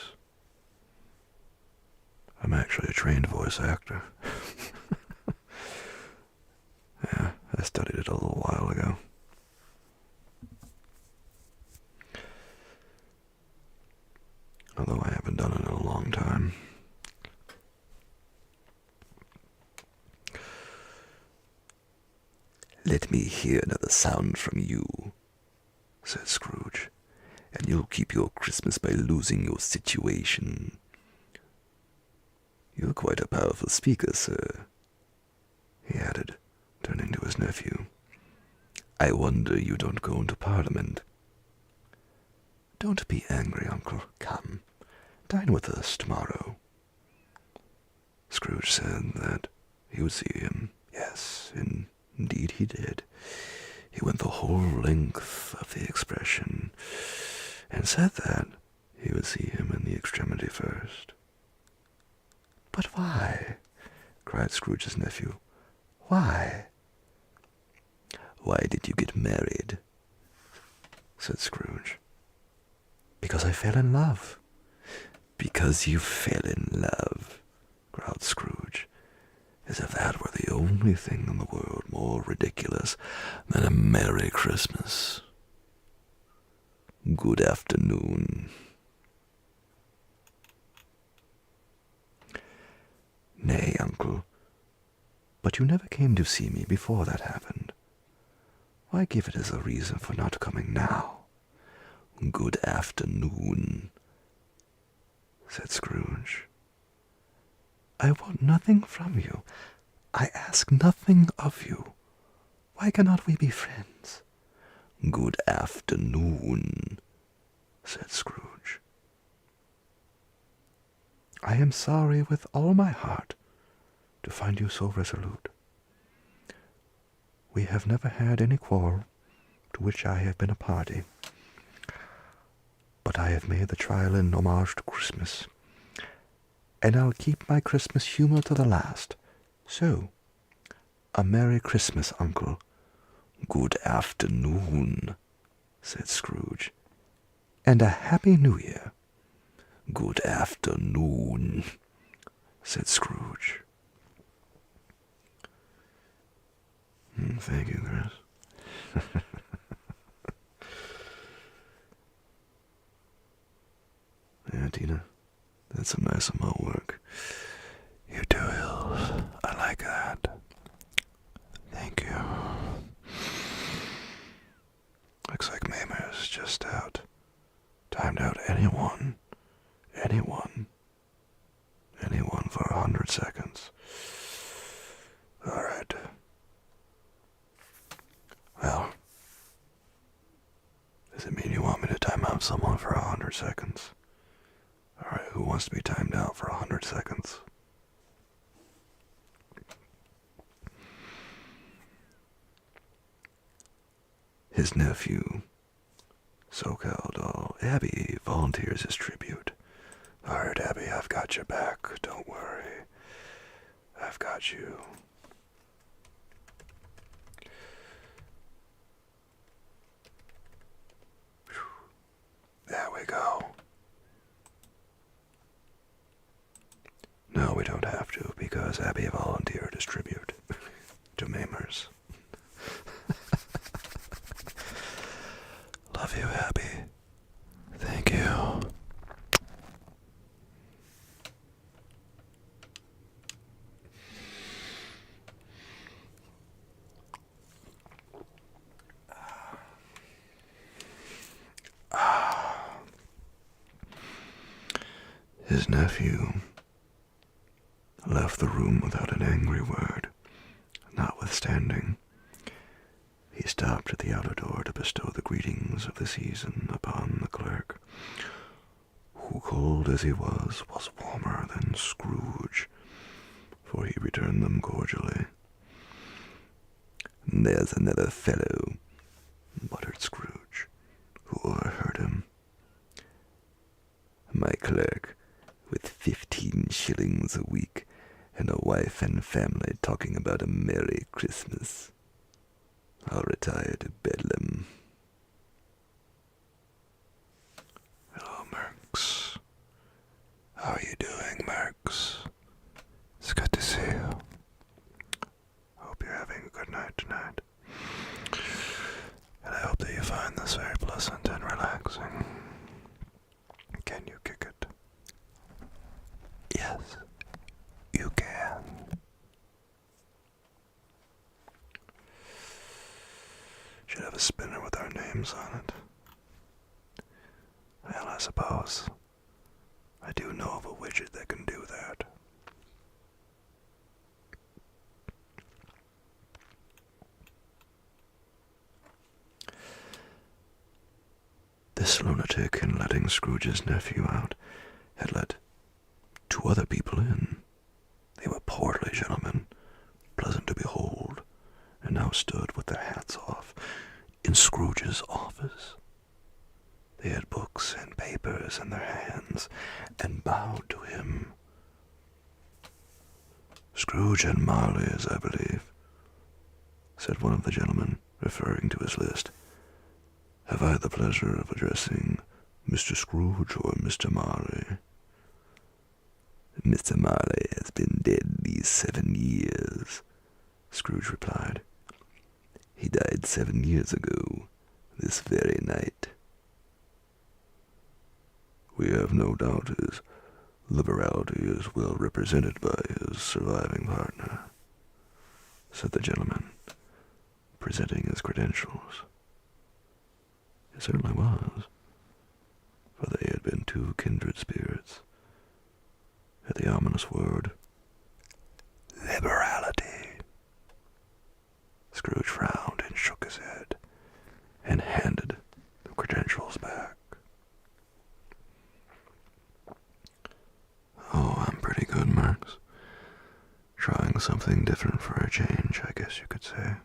I'm actually a trained voice actor. Yeah, I studied it a little while ago. Although I haven't done it in a long time.
Let me hear another sound from you, said Scrooge, and you'll keep your Christmas by losing your situation. You're quite a powerful speaker, sir, he added, turning to his nephew. I wonder you don't go into Parliament.
Don't be angry, Uncle. Come, dine with us tomorrow. Scrooge said that he would see him. Yes, indeed he did. He went the whole length of the expression, and said that he would see him in the extremity first. "But why?" cried Scrooge's nephew. "Why?" "Why did you get married?" said Scrooge. "Because I fell in love." "Because you fell in love," growled Scrooge, as if that were the only thing in the world more ridiculous than a Merry Christmas. "Good afternoon." "Nay, uncle, but you never came to see me before that happened. Why give it as a reason for not coming now?" "Good afternoon," said Scrooge. "I want nothing from you. I ask nothing of you. Why cannot we be friends?" "Good afternoon," said Scrooge. "I am sorry with all my heart to find you so resolute. We have never had any quarrel to which I have been a party, but I have made the trial in homage to Christmas, and I'll keep my Christmas humor to the last. So, a Merry Christmas, uncle." "Good afternoon," said Scrooge. "And a Happy New Year." "Good afternoon," said Scrooge. Thank you, Chris. Yeah, Tina, that's some nice amount work. You do, Hills. I like that. Thank you. Looks like Mamer's just out. Timed out anyone for 100 seconds. Alright. Well, does it mean you want me to time out someone for 100 seconds? Alright, who wants to be timed out for 100 seconds? His nephew, SoCal doll, Abby, volunteers as tribute. Alright, Abby, I've got your back. Don't worry. I've got you. There we go. No, we don't have to, because Abby volunteered as tribute to Mamers. Love you, Abby. Thank you. His nephew left the room without an angry word. Notwithstanding, he stopped at the outer door to bestow the greetings of the season upon the clerk, who, cold as he was warmer than Scrooge, for he returned them cordially. "There's another fellow," muttered Scrooge, who overheard him. "My clerk, with 15 shillings a week, and a wife and family talking about a Merry Christmas. I'll retire to Bedlam." "Hello, Merks. How are you doing, Merks? It's good to see you. Hope you're having a good night tonight. And I hope that you find this very pleasant and relaxing. Can you kick it?" "Yes, you can." Should have a spinner with our names on it. Well, I suppose I do know of a widget that can do that. This lunatic, in letting Scrooge's nephew out, had let 2 other people in. They were portly gentlemen, pleasant to behold, and now stood with their hats off, in Scrooge's office. They had books and papers in their hands and bowed to him. "Scrooge and Marley's, I believe," said one of the gentlemen, referring to his list. "Have I the pleasure of addressing Mr. Scrooge or Mr. Marley?"
"Mr. Marley has been dead these 7 years," Scrooge replied. "He died 7 years ago, this very night."
"We have no doubt his liberality is well represented by his surviving partner," said the gentleman, presenting his credentials. It certainly was, for they had been two kindred spirits. At the ominous word, liberality, Scrooge frowned and shook his head, and handed the credentials back. "Oh, I'm pretty good, Marks. Trying something different for a change, I guess you could say.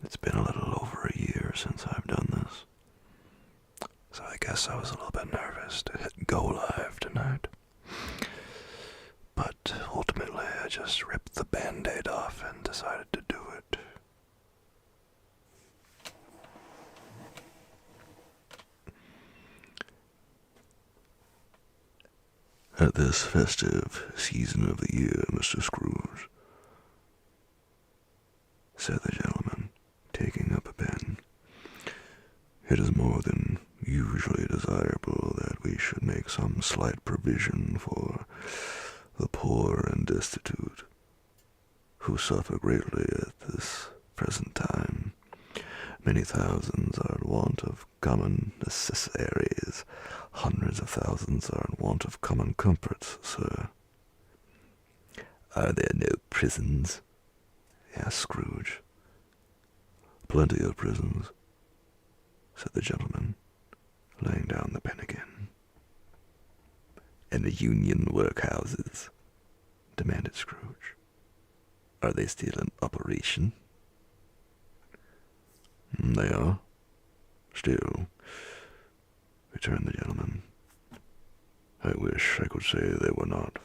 It's been a little over a year since I've done this, so I guess I was a little bit nervous to hit go live tonight. But ultimately, I just ripped the Band-Aid off and decided to do it. At this festive season of the year, Mr. Scrooge," said the gentleman, taking up a pen, "it is more than usually desirable that we should make some slight provision for the poor and destitute, who suffer greatly at this present time. Many thousands are in want of common necessaries. Hundreds of thousands are in want of common comforts, sir."
"Are there no prisons?"
asked Scrooge. "Plenty of prisons," said the gentleman, laying down the pen again.
"And the union workhouses?"
demanded Scrooge.
"Are they still in operation?"
"They are. Still," returned the gentleman. "I wish I could say they were not."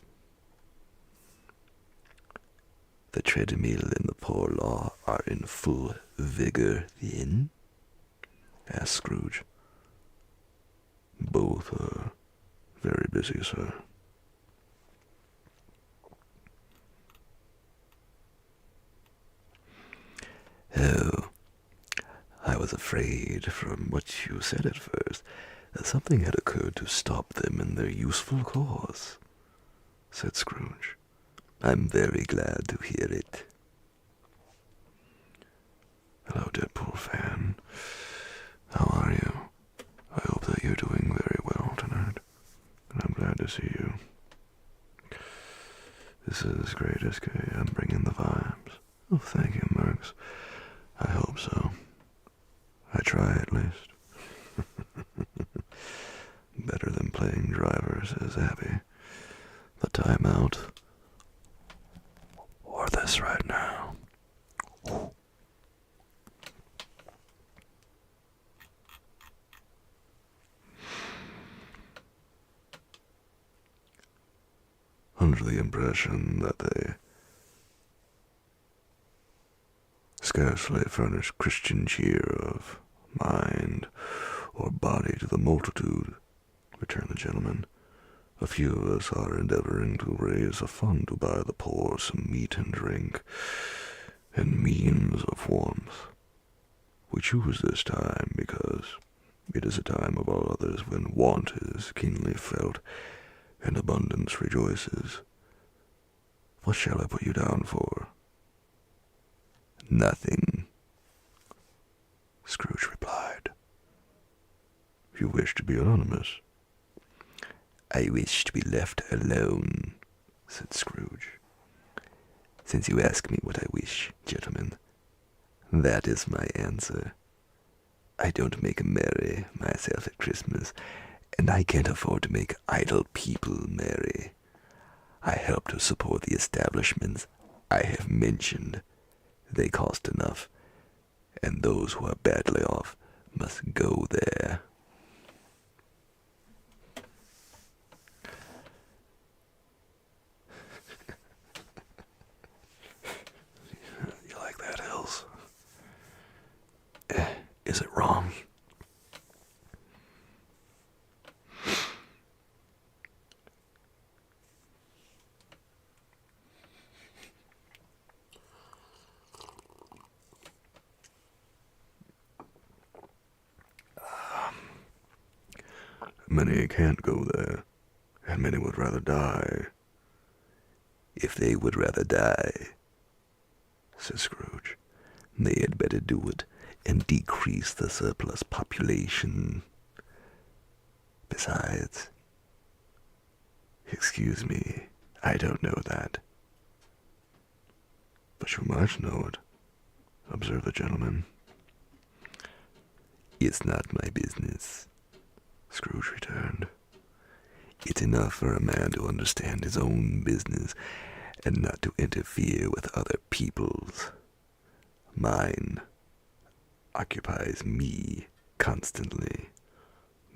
"The treadmill and the poor law are in full vigor, then?"
asked Scrooge. "Both are very busy, sir."
"Oh, I was afraid, from what you said at first, that something had occurred to stop them in their useful course," said Scrooge. "I'm very glad to hear it."
"Hello, Deadpool fan. How are you? I hope that you're doing very well tonight, and I'm glad to see you. This is Great SK. I'm bringing the vibes." "Oh, thank you, Marks. I hope so. I try at least." "Better than playing driver," says Abby. "The timeout. Or this right now." Under the impression that they scarcely furnish Christian cheer of mind or body to the multitude, returned the gentleman, "a few of us are endeavoring to raise a fund to buy the poor some meat and drink and means of warmth. We choose this time because it is a time of all others when want is keenly felt and abundance rejoices. What shall I put you down for?"
"Nothing,"
Scrooge replied. "You wish to be anonymous?"
"I wish to be left alone," said Scrooge. "Since you ask me what I wish, gentlemen, that is my answer. I don't make merry myself at Christmas, and I can't afford to make idle people merry. I help to support the establishments I have mentioned. They cost enough, and those who are badly off must go there.
You like that, Hills?
Is it wrong?
Many can't go there, and many would rather die.
If they would rather die, said Scrooge, they had better do it and decrease the surplus population. Besides,
Excuse me, I don't know that. But you might know it, observed the gentleman.
it's not my business,
Scrooge returned.
It's enough for a man to understand his own business and not to interfere with other people's. Mine occupies me constantly.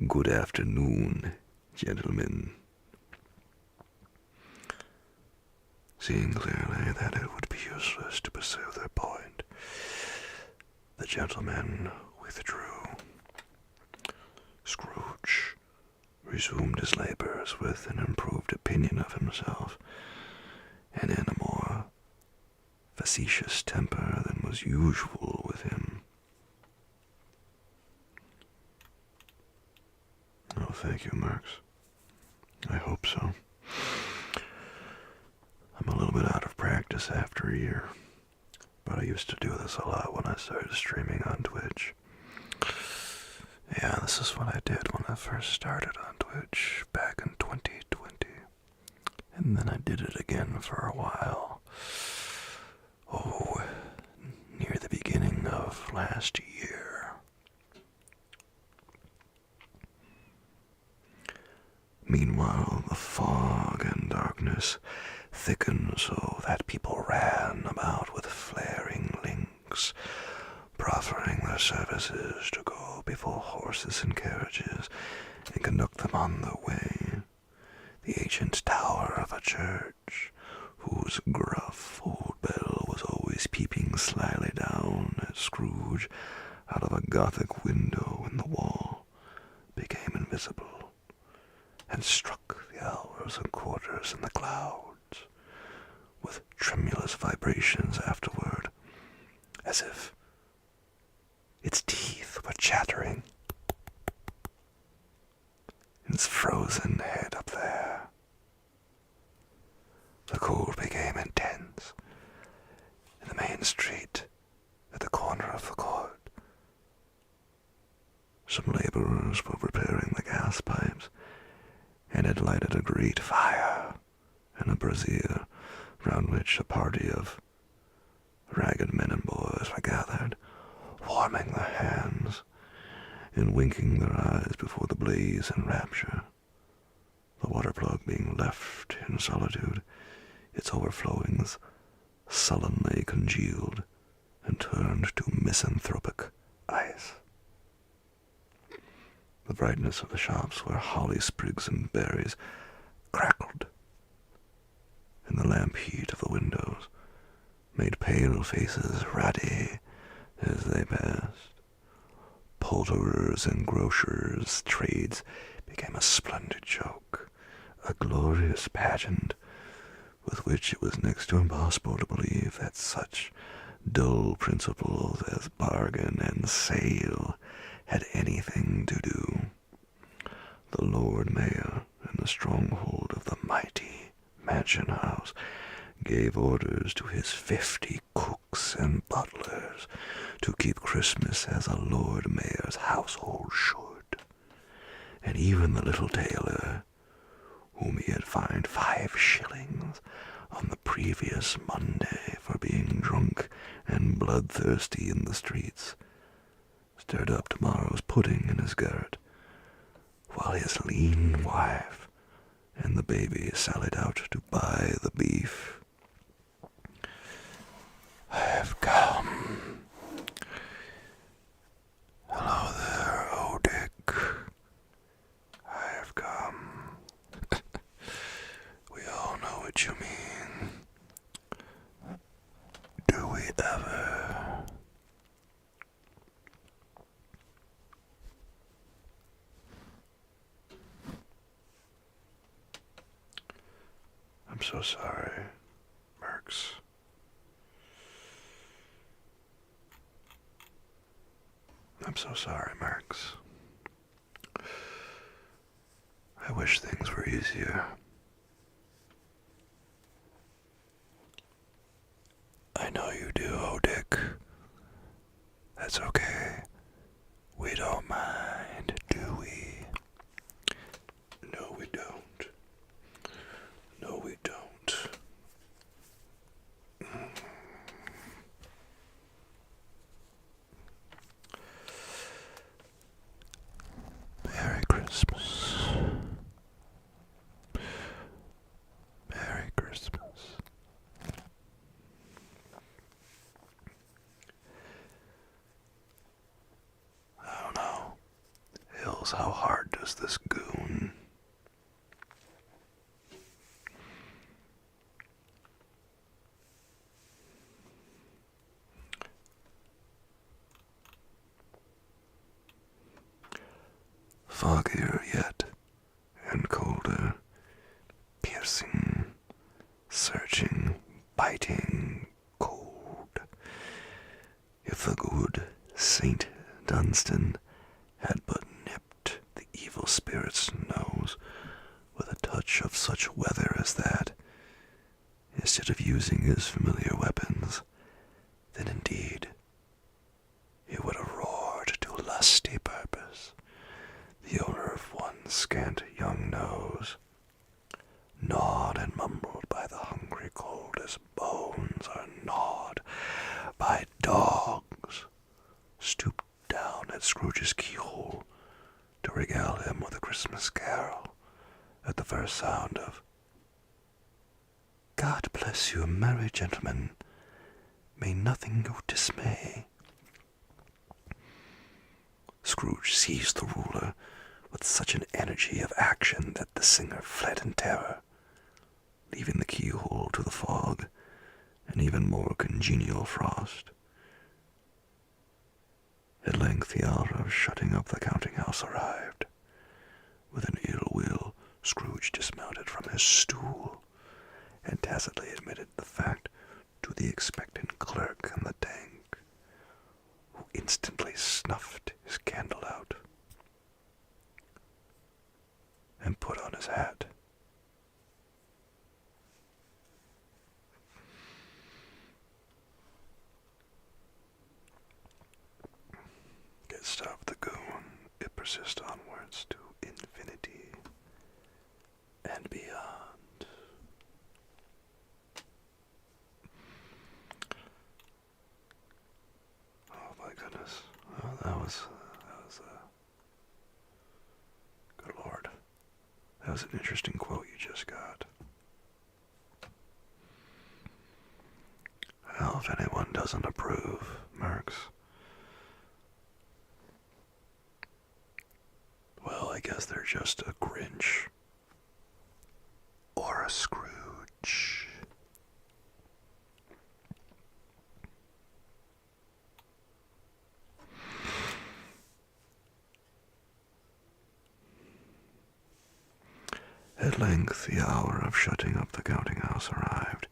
Good afternoon, gentlemen.
Seeing clearly that it would be useless to pursue their point, the gentleman withdrew. Scrooge resumed his labors with an improved opinion of himself, and in a more facetious temper than was usual with him. Oh, thank you, Marx. I hope so. I'm a little bit out of practice after a year, but I used to do this a lot when I started streaming on Twitch. Yeah, this is what I did when I first started on Twitch back in 2020. And then I did it again for a while. Oh, near the beginning of last year. Meanwhile, the fog and darkness thickened so that people ran about with flaring links, proffering their services to go before horses and carriages and conduct them on their way. The ancient tower of a church, whose gruff old bell was always peeping slyly down at Scrooge out of a Gothic window in the wall, became invisible, and struck the hours and quarters in the clouds with tremulous vibrations afterward, as if its teeth were chattering. Its frozen head up there. The cold became intense. In the main street, at the corner of the court, some laborers were repairing the gas pipes and had lighted a great fire in a brazier round which a party of ragged men and boys were gathered, warming their hands and winking their eyes before the blaze in rapture, the water plug being left in solitude, its overflowings sullenly congealed and turned to misanthropic ice. The brightness of the shops where holly sprigs and berries crackled, and the lamp heat of the windows made pale faces ruddy as they passed. Poulterers' and grocers' trades became a splendid joke, a glorious pageant, with which it was next to impossible to believe that such dull principles as bargain and sale had anything to do. The Lord Mayor, in the stronghold of the mighty mansion house, gave orders to his 50 cooks and butlers to keep Christmas as a Lord Mayor's household should, and even the little tailor, whom he had fined 5 shillings on the previous Monday for being drunk and bloodthirsty in the streets, stirred up tomorrow's pudding in his garret, while his lean wife and the baby sallied out to buy the beef. "I have come," so sorry, Merks. I'm so sorry, Merks. I wish things were easier. I know you do, oh Dick. That's okay. We don't mind, do we? No, we don't. No, we don't. Merry Christmas. Merry Christmas. I don't know. Hills, how hard does this goon? Foggier yet, and colder, piercing, searching, biting, cold. If the good Saint Dunstan had but nipped the evil spirit's nose with a touch of such weather as that, instead of using his familiar weapons, then indeed he would have roared to lusty purpose, the owner of one scant young nose, gnawed and mumbled by the hungry cold as bones are gnawed by dogs, stooped down at Scrooge's keyhole to regale him with a Christmas carol at the first sound of "God bless you, merry gentlemen, may nothing you dismay." Scrooge seized the ruler with such an energy of action that the singer fled in terror, leaving the keyhole to the fog and even more congenial frost. At length the hour of shutting up the counting-house arrived. With an ill will, Scrooge dismounted from his stool and tacitly admitted the fact to the expectant clerk in the tank, who instantly snuffed his candle out and put on his hat. Get stop the goon, it persists onwards to infinity and beyond. Oh my goodness. Oh, that was good Lord. That was an interesting quote you just got. Well, if anyone doesn't approve, Merks, well, I guess they're just a Grinch. Or a Scrooge. At length the hour of shutting up the counting-house arrived.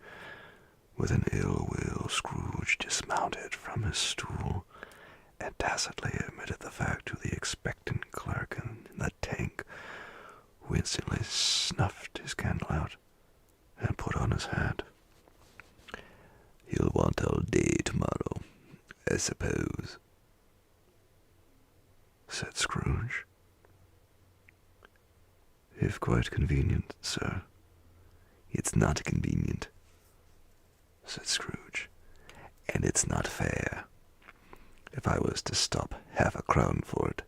With an ill will, Scrooge dismounted from his stool and tacitly admitted the fact to the expectant clerk in the tank, who instantly snuffed his candle out and put on his hat.
"He'll want all day tomorrow, I suppose,"
said Scrooge. "If quite convenient, sir."
"It's not convenient,"
said Scrooge.
"and it's not fair. If I was to stop half a crown for it,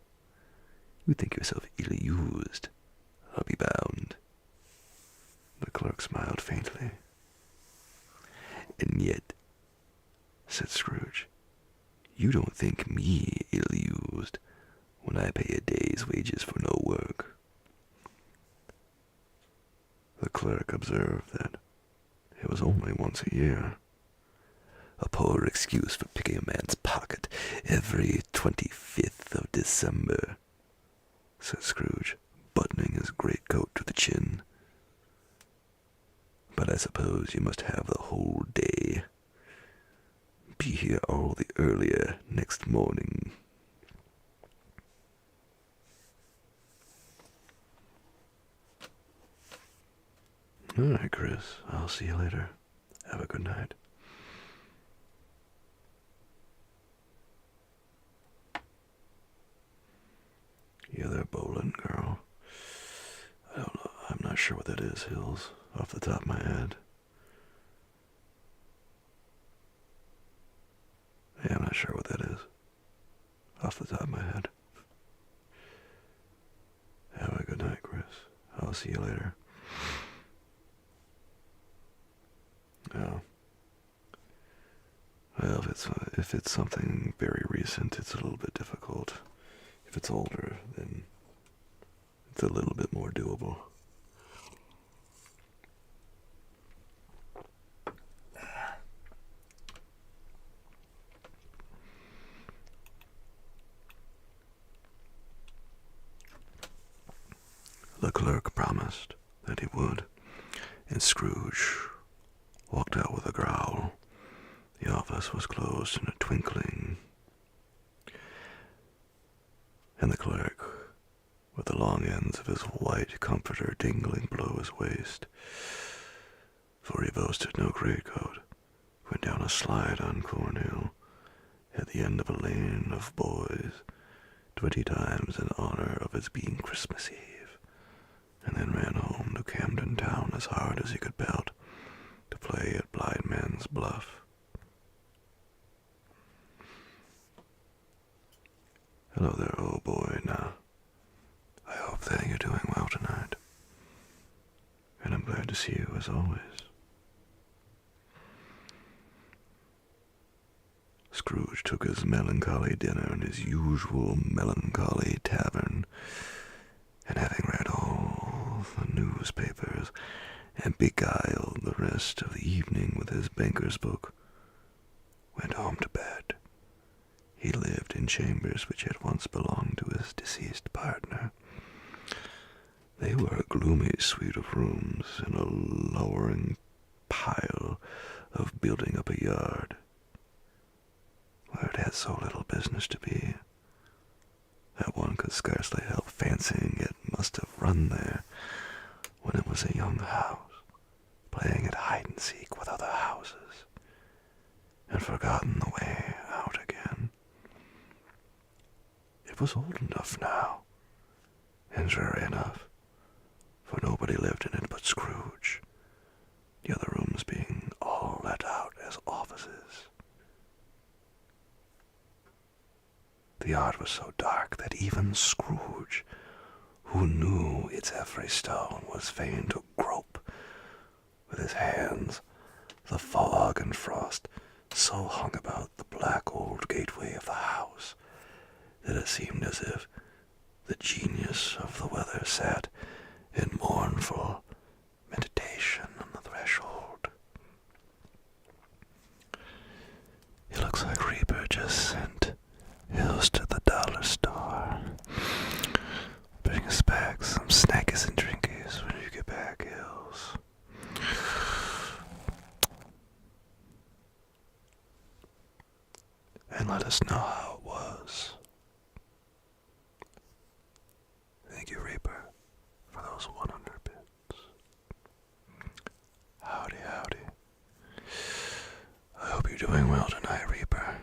you'd think yourself ill-used, I'll be bound."
The clerk smiled faintly.
"And yet,"
said Scrooge,
"you don't think me ill-used when I pay a day's wages for no work."
the clerk observed that it was only once a year.
"A poor excuse for picking a man's pocket every 25th of December,"
said Scrooge, buttoning his greatcoat to the chin. But
But I suppose you must have the whole day. Be here all the earlier next morning.
All right, Chris. I'll see you later. Have a good night. Yeah, there, bowling girl. I don't know. I'm not sure what that is, Hills, off the top of my head. Yeah, I'm not sure what that is, off the top of my head. Have a good night, Chris. I'll see you later. Oh. Well, if it's something very recent, it's a little bit difficult. If it's older, then it's a little bit more doable. The clerk promised that he would, and Scrooge walked out with a growl. The office was closed in a twinkling, and the clerk, with the long ends of his white comforter dangling below his waist, for he boasted no greatcoat, went down a slide on Cornhill at the end of a lane of boys, 20 times in honor of its being Christmas Eve, and then ran home to Camden Town as hard as he could belt to play at blind man's bluff. Hello there, old boy. Now, I hope that you're doing well tonight, and I'm glad to see you as always. Scrooge took his melancholy dinner in his usual melancholy tavern, and having read all the newspapers and beguiled the rest of the evening with his banker's book, went home to bed. He lived in chambers which had once belonged to his deceased partner. They were a gloomy suite of rooms in a lowering pile of building up a yard, where it had so little business to be that one could scarcely help fancying it must have run there when it was a young house, playing at hide-and-seek with other houses, and forgotten the way out again. It was old enough now, and dreary enough, for nobody lived in it but Scrooge, the other rooms being all let out as offices. The yard was so dark that even Scrooge, who knew its every stone, was fain to grope with his hands. The fog and frost so hung about the black old gateway of the house that it seemed as if the genius of the weather sat in mournful meditation on the threshold. It looks like Reaper just sent Hills to the dollar store. Bring us back some snackies and drinkies when you get back, Hills. And let us know how it was. Thank you, Reaper, for those 100 bits. Howdy, howdy. I hope you're doing well tonight, Reaper.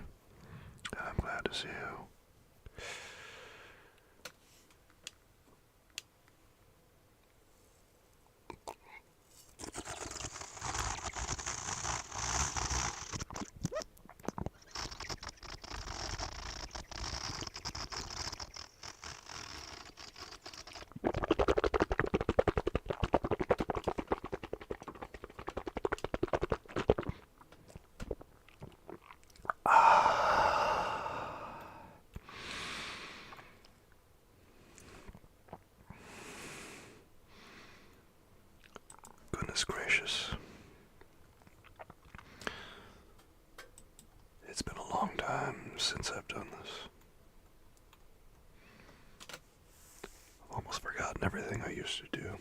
I'm glad to see you. Goodness gracious. It's been a long time since I've done this. I've almost forgotten everything I used to do.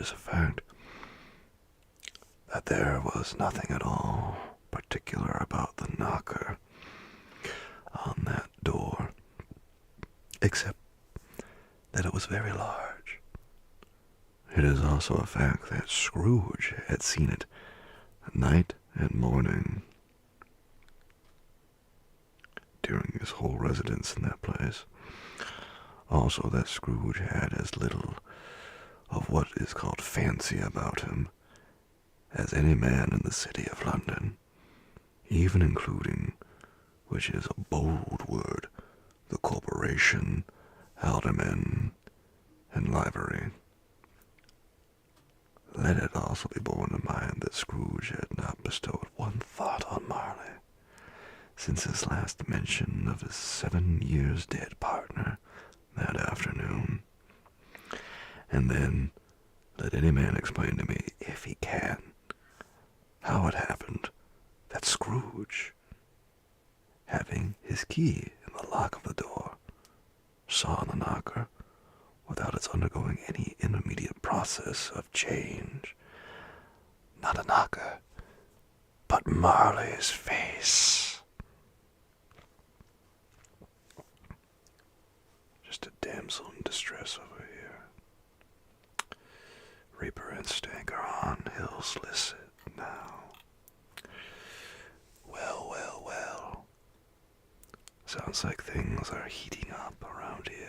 face of fact that there was nothing at all particular about the knocker on that door, except that it was very large. It is also a fact that Scrooge had seen it night and morning during his whole residence in that place. Also that Scrooge had as little of what is called fancy about him as any man in the city of London, even including, which is a bold word, the corporation, aldermen, and livery. Let it also be borne in mind that Scrooge had not bestowed one thought on Marley since his last mention of his 7 years dead partner that afternoon. And then let any man explain to me, if he can, how it happened that Scrooge, having his key in the lock of the door, saw the knocker without its undergoing any intermediate process of change. Not a knocker, but Marley's face. Just a damsel in distress over here. Reaper and Stanker on hills listen now. Well, well, well. Sounds like things are heating up around here.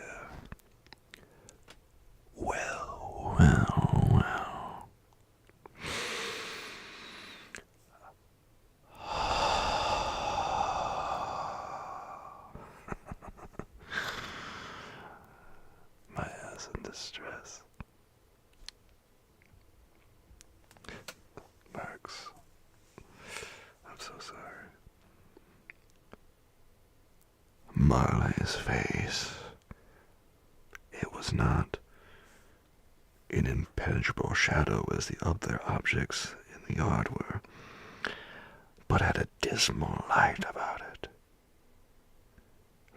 Well, well, well. My ass in distress. Marks. I'm so sorry. Marley's face. It was not an impenetrable shadow as the other objects in the yard were, but had a dismal light about it,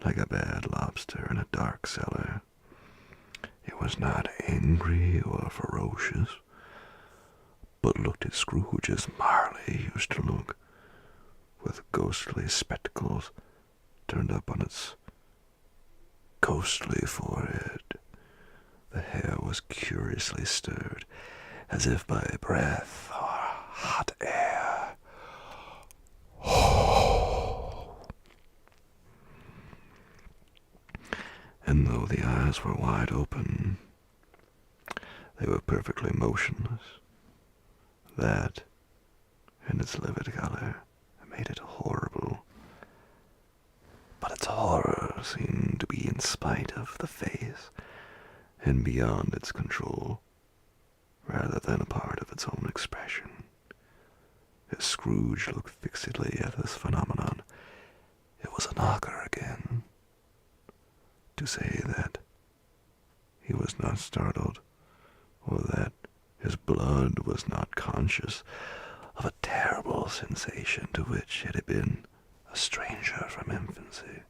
like a bad lobster in a dark cellar. It was not angry or ferocious, but looked at Scrooge as Marley used to look, with ghostly spectacles turned up on its ghostly forehead. The hair was curiously stirred, as if by breath or hot air. And though the eyes were wide open, they were perfectly motionless. That, and its livid color, made it horrible. But its horror seemed to be in spite of the face, and beyond its control, rather than a part of its own expression. As Scrooge looked fixedly at this phenomenon, it was a knocker again. To say that he was not startled, or that his blood was not conscious of a terrible sensation to which it had been a stranger from infancy,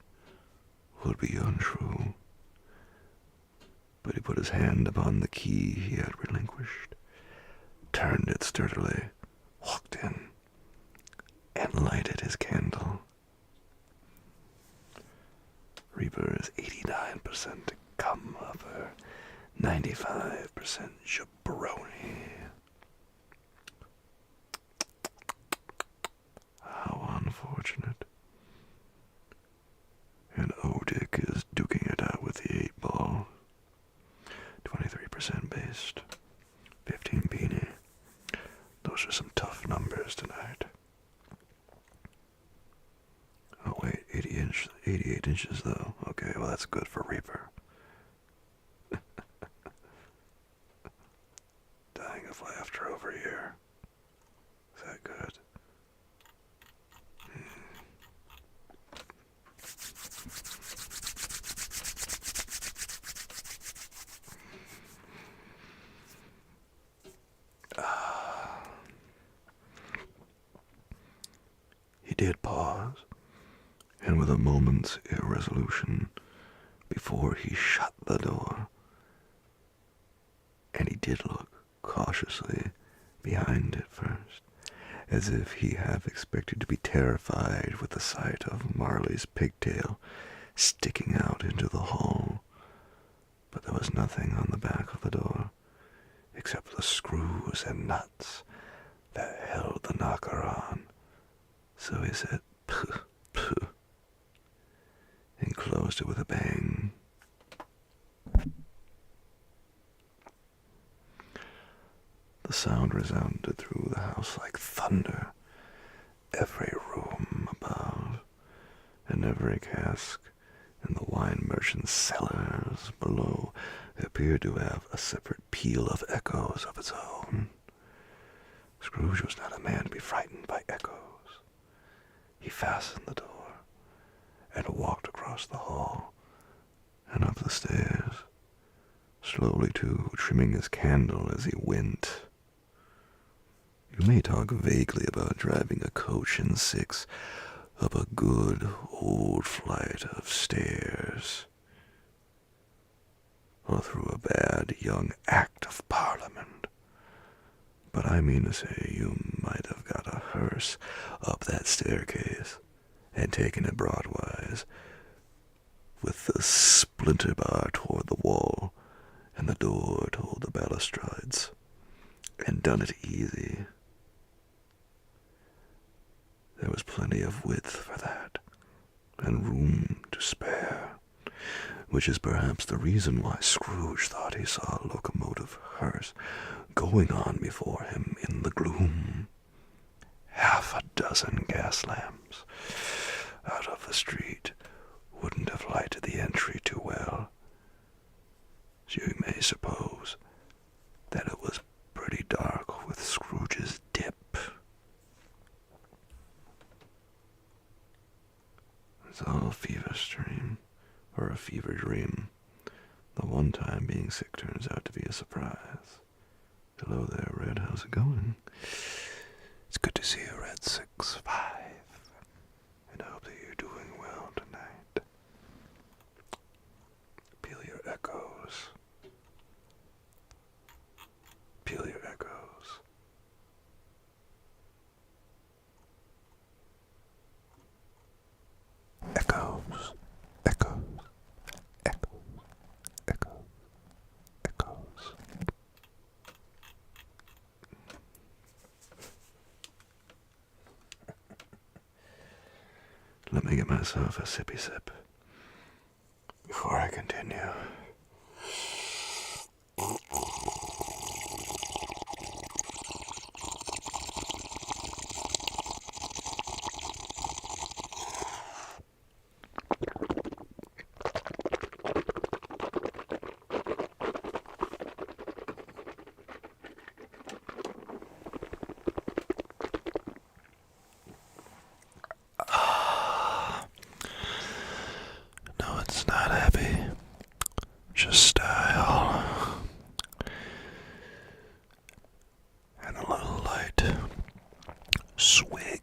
would be untrue. But he put his hand upon the key he had relinquished, turned it sturdily, walked in, and lighted his candle. Reaper is 89% cum lover, 95% jabroni. How unfortunate. And Odick is duking it out with the 8-ball. 23% based, 15 peony. Those are some tough numbers tonight. Oh wait, 88 inches though. Okay, well that's good for Reaper. Dying of laughter over here. Is that good? He did pause, and with a moment's irresolution, before he shut the door, and he did look cautiously behind it first, as if he half expected to be terrified with the sight of Marley's pigtail sticking out into the hall. But there was nothing on the back of the door, except the screws and nuts that held the knocker on. So he said, "Puh, puh," and closed it with a bang. The sound resounded through the house like thunder. Every room above, and every cask in the wine merchant's cellars below appeared to have a separate peal of echoes of its own. Scrooge was not a man to be frightened by echoes. He fastened the door and walked across the hall and up the stairs, slowly too, trimming his candle as he went. You may talk vaguely about driving a coach and six up a good old flight of stairs, or through a bad young Act of Parliament, but I mean to say you might have got a hearse up that staircase and taken it broadwise, with the splinter bar toward the wall and the door toward the balustrades, and done it easy. There was plenty of width for that, and room to spare, which is perhaps the reason why Scrooge thought he saw a locomotive hearse going on before him in the gloom. 6 gas lamps out of the street wouldn't have lighted the entry too well, so you may suppose that it was pretty dark with Scrooge's dip. It's all a fever dream, or a fever dream. The one time being sick turns out to be a surprise. Hello there, Red. How's it going? It's good to see you, Red 65. And I hope that you're doing well tonight. Peel your echoes. Peel your echoes. Echoes. Echoes. Echoes. Echoes. Echoes. Let me get myself a sippy sip before I continue. No, it's not heavy. Just style. And a little light. Swig.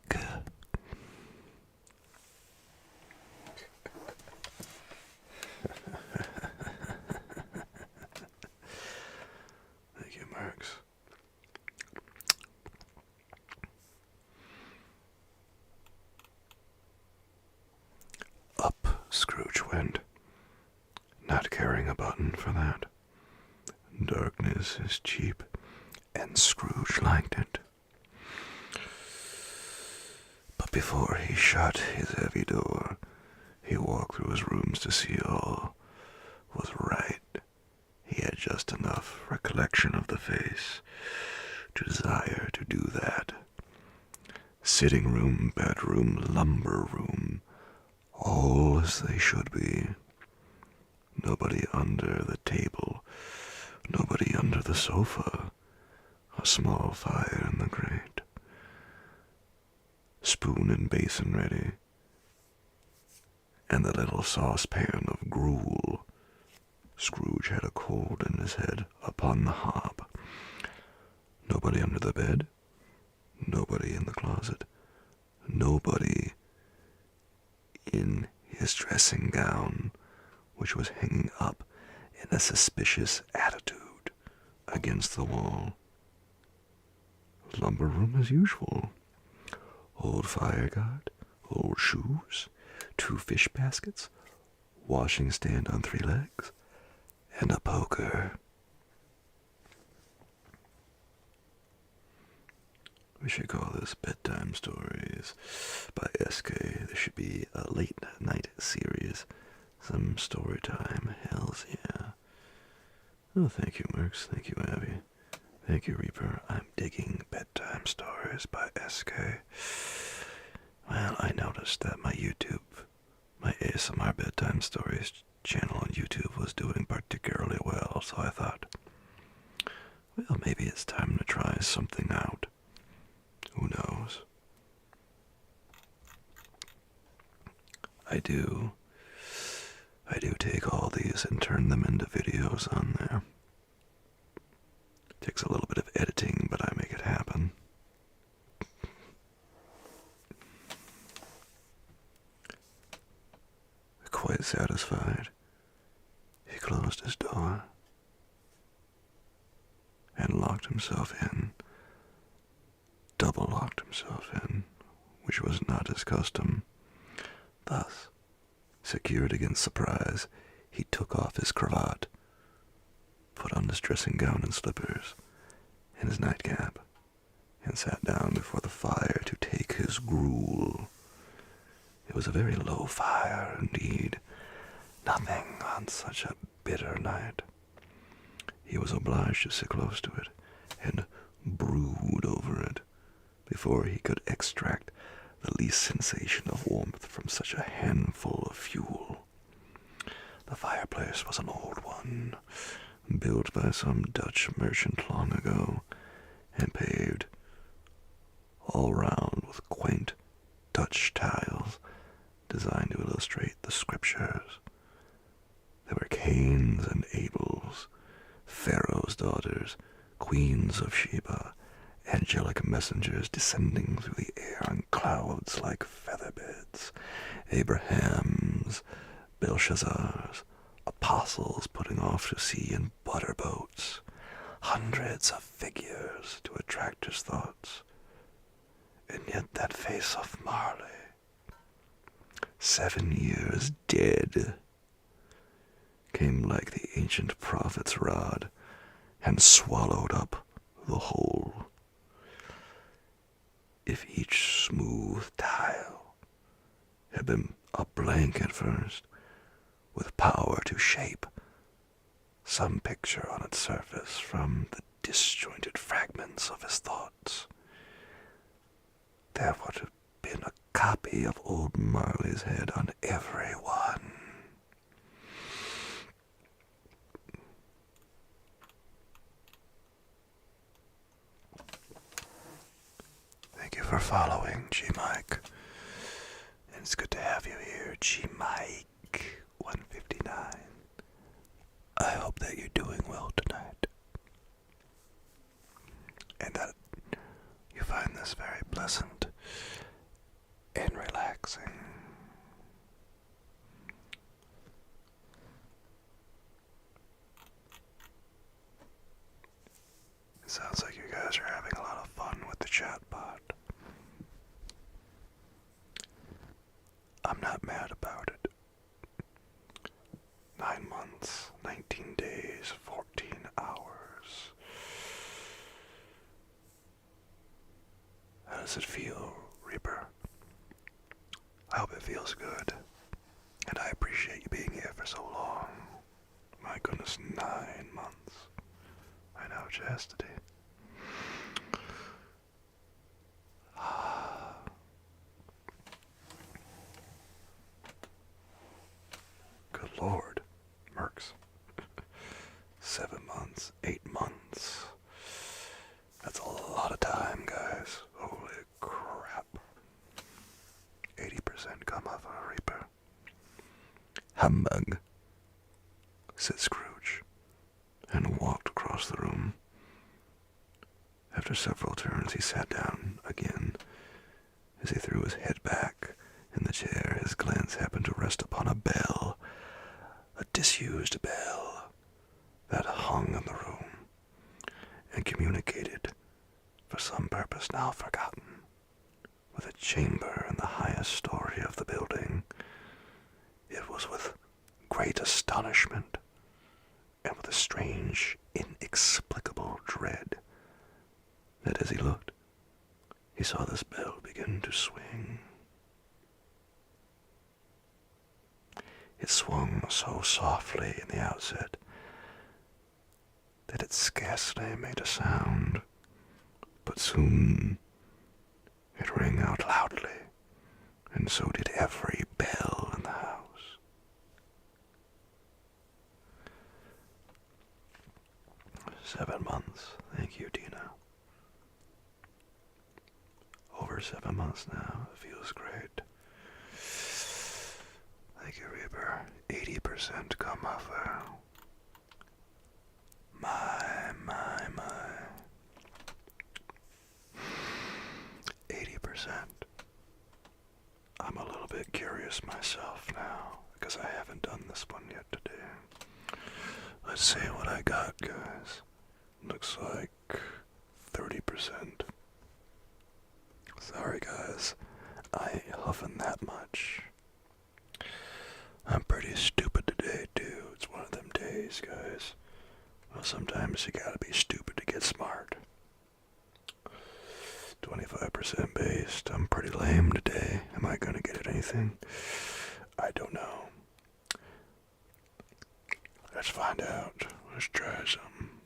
Thank you, Marks. Up Scrooge went, not caring a button for that. Darkness is cheap, and Scrooge liked it. But before he shut his heavy door, he walked through his rooms to see all was right. He had just enough recollection of the face to desire to do that. Sitting room, bedroom, lumber room, all as they should be. Nobody under the table, nobody under the sofa, a small fire in the grate, spoon and basin ready, and the little saucepan of gruel. Scrooge had a cold in his head upon the hob. Nobody under the bed, nobody in the closet, nobody in his dressing gown, which was hanging up in a suspicious attitude against the wall. lumber room as usual. Old fire guard, old shoes, 2 fish baskets, washing stand on 3 legs, and a poker. We should call this Bedtime Stories by SK. This should be a late night series. Some story time. Hells yeah. Oh, thank you, Mercs. Thank you, Abby. Thank you, Reaper. I'm digging Bedtime Stories by SK. Well, I noticed that my ASMR Bedtime Stories channel on YouTube was doing particularly well, so I thought, well, maybe it's time to try something out. Who knows? I do take all these and turn them into videos on there. Takes a little bit of editing, but I make it happen. Quite satisfied, he closed his door and locked himself in. Double locked himself in, which was not his custom. Thus, secured against surprise, he took off his cravat, put on his dressing gown and slippers, and his nightcap, and sat down before the fire to take his gruel. It was a very low fire indeed, nothing on such a bitter night. He was obliged to sit close to it and brood over it before he could extract the least sensation of warmth from such a handful of fuel. The fireplace was an old one, built by some Dutch merchant long ago, and paved all round with quaint Dutch tiles designed to illustrate the scriptures. There were Cains and Abels, Pharaoh's daughters, queens of Sheba, angelic messengers descending through the air on clouds like featherbeds, Abrahams, Belshazzars, apostles putting off to sea in butter boats, hundreds of figures to attract his thoughts. And yet that face of Marley, 7 years dead, came like the ancient prophet's rod and swallowed up the whole. If each smooth tile had been a blank at first, with power to shape some picture on its surface from the disjointed fragments of his thoughts, there would have been a copy of old Marley's head on every one. Thank you for following, G-Mike. And it's good to have you here, G-Mike 159. I hope that you're doing well tonight, and that you find this very pleasant and relaxing. It sounds like you guys are having a lot of fun with the chatbot. I'm not mad about it. 9 months, 19 days, 14 hours. How does it feel, Reaper? I hope it feels good. And I appreciate you being here for so long. My goodness, 9 months. I know, Chastity. Good Lord, Mercs. 7 months, 8 months. That's a lot of time, guys. Holy crap. 80% come off a Reaper. Humbug, said Scrooge, and walked across the room. After several turns, he sat down again. As he threw his head back in the chair, his glance happened to rest upon a bell, a disused bell that hung in the room and communicated, for some purpose now forgotten, with a chamber in the highest story of the building. It was with great astonishment, and with a strange, inexplicable dread, that as he looked, he saw this bell begin to swing. It swung so softly in the outset that it scarcely made a sound, but soon it rang out loudly, and so did every bell in the house. "7 months. Thank you, Tina. Over 7 months now. It feels great. Thank you, Reaper. 80% come offer. My. 80%. I'm a little bit curious myself now, because I haven't done this one yet today. Let's see what I got, guys. Looks like 30%. Sorry, guys. I ain't huffing that much. I'm pretty stupid today, too. It's one of them days, guys. Well, sometimes you gotta be stupid to get smart. 25% based. I'm pretty lame today. Am I gonna get at anything? I don't know. Let's find out. Let's try some.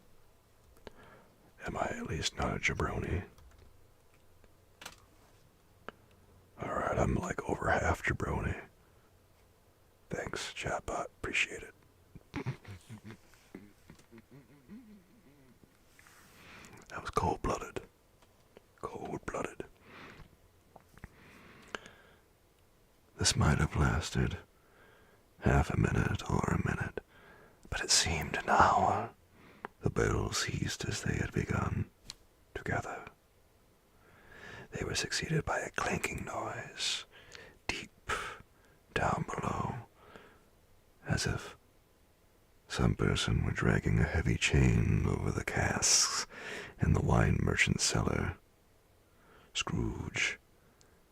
Am I at least not a jabroni? Alright, I'm like over half jabroni. Thanks, chatbot. Appreciate it. That was cold-blooded. Cold-blooded. This might have lasted half a minute or a minute, but it seemed an hour. The bells ceased as they had begun, together. They were succeeded by a clanking noise, deep down below, as if some person were dragging a heavy chain over the casks in the wine merchant's cellar. Scrooge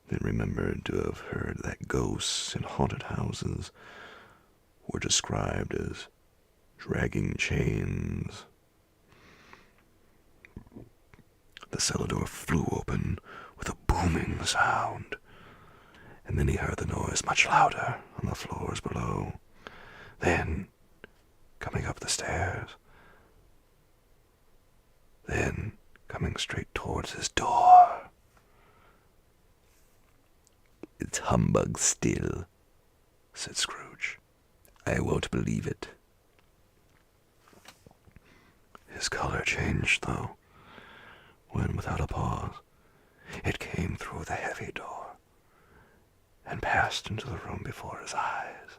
then remembered to have heard that ghosts in haunted houses were described as dragging chains. The cellar door flew open with a booming sound, and then he heard the noise much louder on the floors below. Then, coming up the stairs, then coming straight towards his door.
"It's humbug still,"
said Scrooge.
"I won't believe it."
His color changed, though, when, without a pause, it came through the heavy door and passed into the room before his eyes.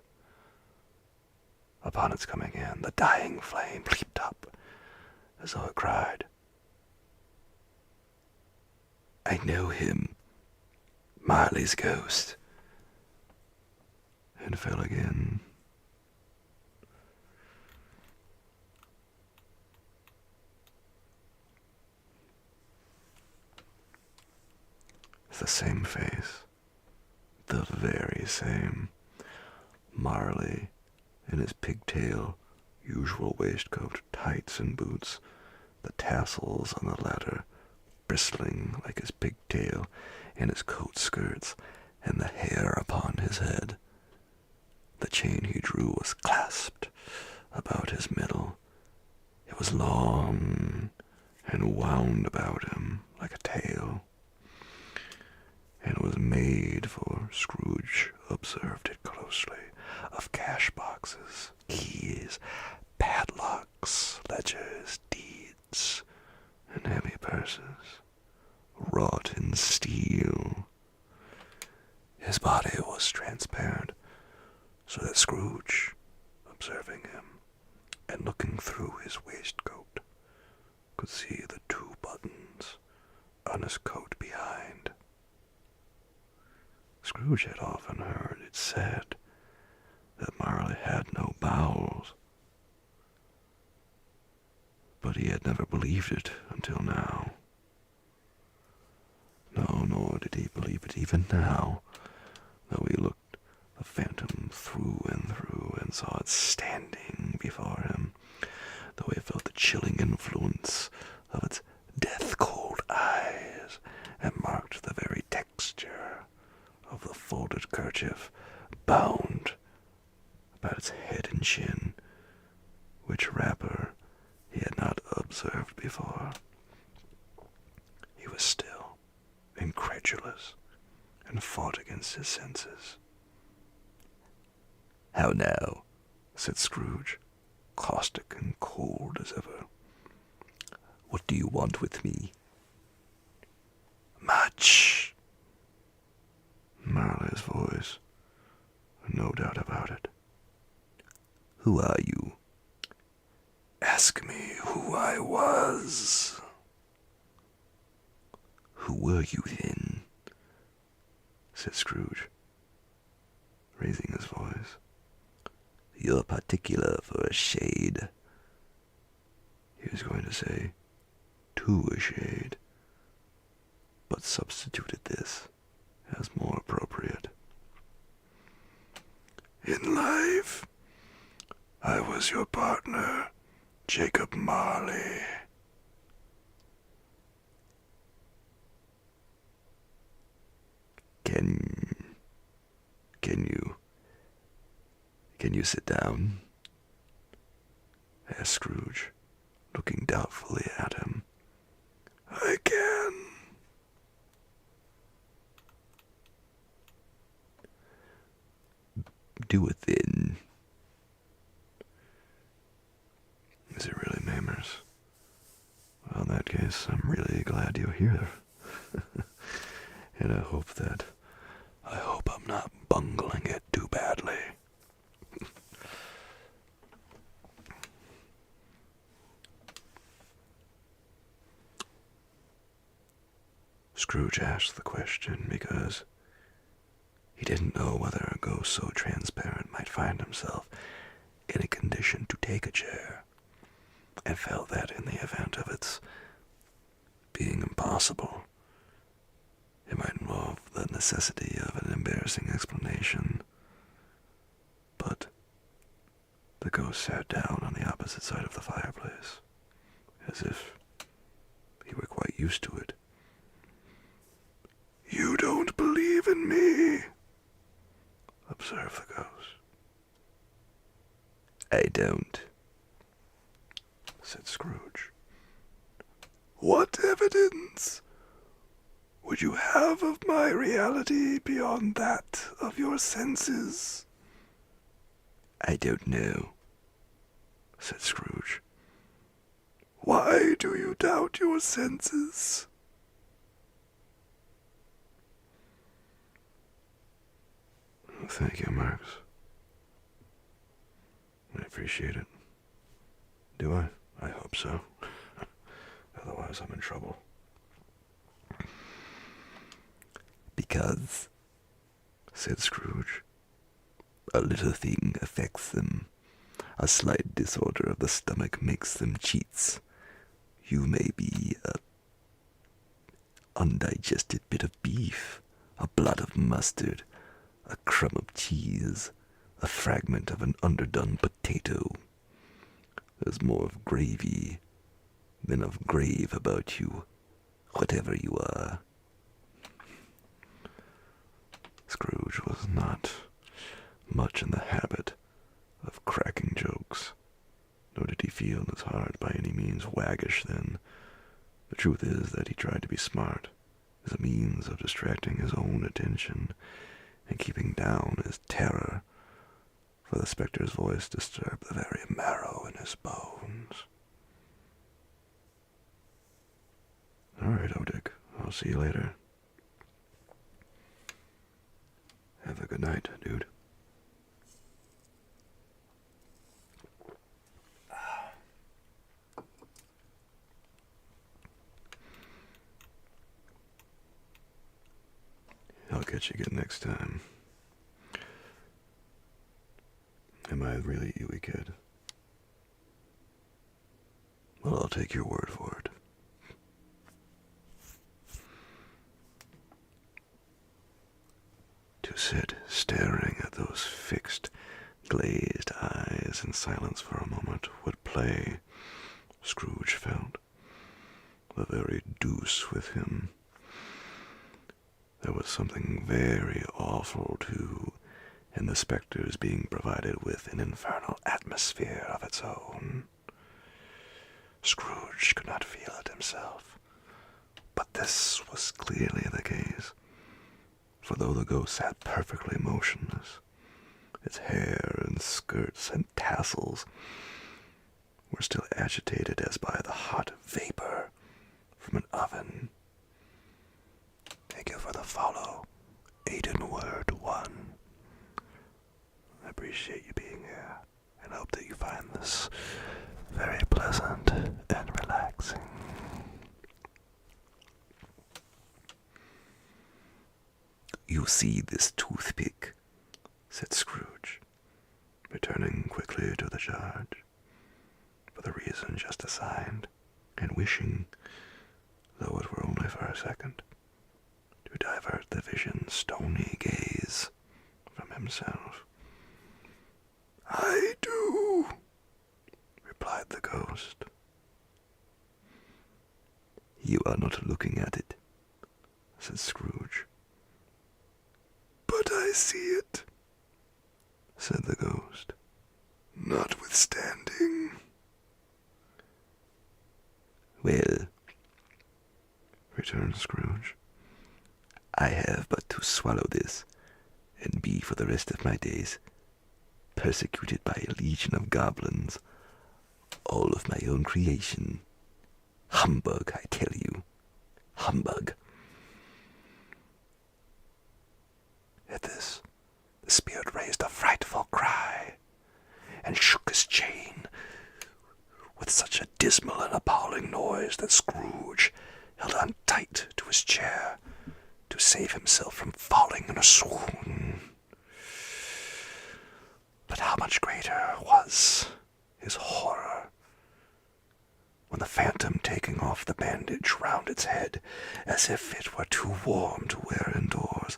Upon its coming in, the dying flame leaped up, as though it cried,
"I know him. Marley's ghost,"
and fell again. The same face, the very same. Marley, in his pigtail, usual waistcoat, tights, and boots, the tassels on the latter bristling like his pigtail and his coat skirts, and the hair upon his head. The chain he drew was clasped about his middle. It was long and wound about him like a tail, and was made, for Scrooge observed it closely, of cash boxes, keys, padlocks, ledgers, deeds, and heavy purses, wrought in steel. His body was transparent, so that Scrooge, observing him, and looking through his waistcoat, could see the 2 buttons on his coat behind. Scrooge had often heard it said that Marley had no bowels, but he had never believed it until now. nor did he believe it even now, though he looked the phantom through and saw it standing before him, though he felt the chilling influence of its death-cold eyes, and marked the very texture of the folded kerchief bound about its head and chin, which wrapper he had not observed before. He was still, incredulous, and fought against his senses.
"How now?"
said Scrooge, caustic and cold as ever.
"What do you want with me?"
Much. Marley's voice, no doubt about it.
"Who are you?"
Ask me who I was.
"Who were you then?"
said Scrooge, raising his voice.
"You're particular for a shade."
He was going to say, to a shade, but substituted this as more appropriate. In life, I was your partner, Jacob Marley.
Can you sit down?"
asked Scrooge, looking doubtfully at him. I can.
"Do it then."
Is it really Immerse? Well, in that case, I'm really glad you're here. And I hope I'm not bungling it too badly. Scrooge asked the question because he didn't know whether a ghost so transparent might find himself in a condition to take a chair, and felt that in the event of its being impossible, it might involve the necessity of an embarrassing explanation. But the ghost sat down on the opposite side of the fireplace, as if he were quite used to it. You don't believe in me, observed the ghost.
"I don't,"
said Scrooge. What evidence would you have of my reality beyond that of your senses?
"I don't know,"
said Scrooge. Why do you doubt your senses? Thank you, Marx. I appreciate it. Do I? I hope so. Otherwise, I'm in trouble.
"Because,"
said Scrooge,
"a little thing affects them. A slight disorder of the stomach makes them cheats. You may be a undigested bit of beef, a blot of mustard, a crumb of cheese, a fragment of an underdone potato. There's more of gravy than of grave about you, whatever you are."
Scrooge was not much in the habit of cracking jokes, nor did he feel his heart by any means waggish then. The truth is that he tried to be smart as a means of distracting his own attention and keeping down his terror, for the specter's voice disturbed the very marrow in his bones. All right, Odick, I'll see you later. Have a good night, dude. I'll catch you again next time. Am I really you, kid? Well, I'll take your word for it. staring at those fixed, glazed eyes in silence for a moment would play, Scrooge felt, the very deuce with him. There was something very awful, too, in the spectre's being provided with an infernal atmosphere of its own. Scrooge could not feel it himself, but this was clearly the case, for though the ghost sat perfectly motionless, its hair and skirts and tassels were still agitated as by the hot vapor from an oven. Thank you for the follow, Aidenward1. I appreciate you being here, and hope that you find this very pleasant and relaxing.
You see this toothpick,
said Scrooge, returning quickly to the charge, for the reason just assigned, and wishing, though it were only for a second, to divert the vision's stony gaze from himself. I do, replied the ghost.
You are not looking at it,
said Scrooge. But I see it, said the ghost, notwithstanding.
Well,
returned Scrooge,
I have but to swallow this, and be for the rest of my days persecuted by a legion of goblins, all of my own creation. Humbug, I tell you. Humbug.
At this, the spirit raised a frightful cry, and shook his chain with such a dismal and appalling noise that Scrooge held on tight to his chair to save himself from falling in a swoon. But how much greater was his horror when the phantom, taking off the bandage round its head as if it were too warm to wear indoors,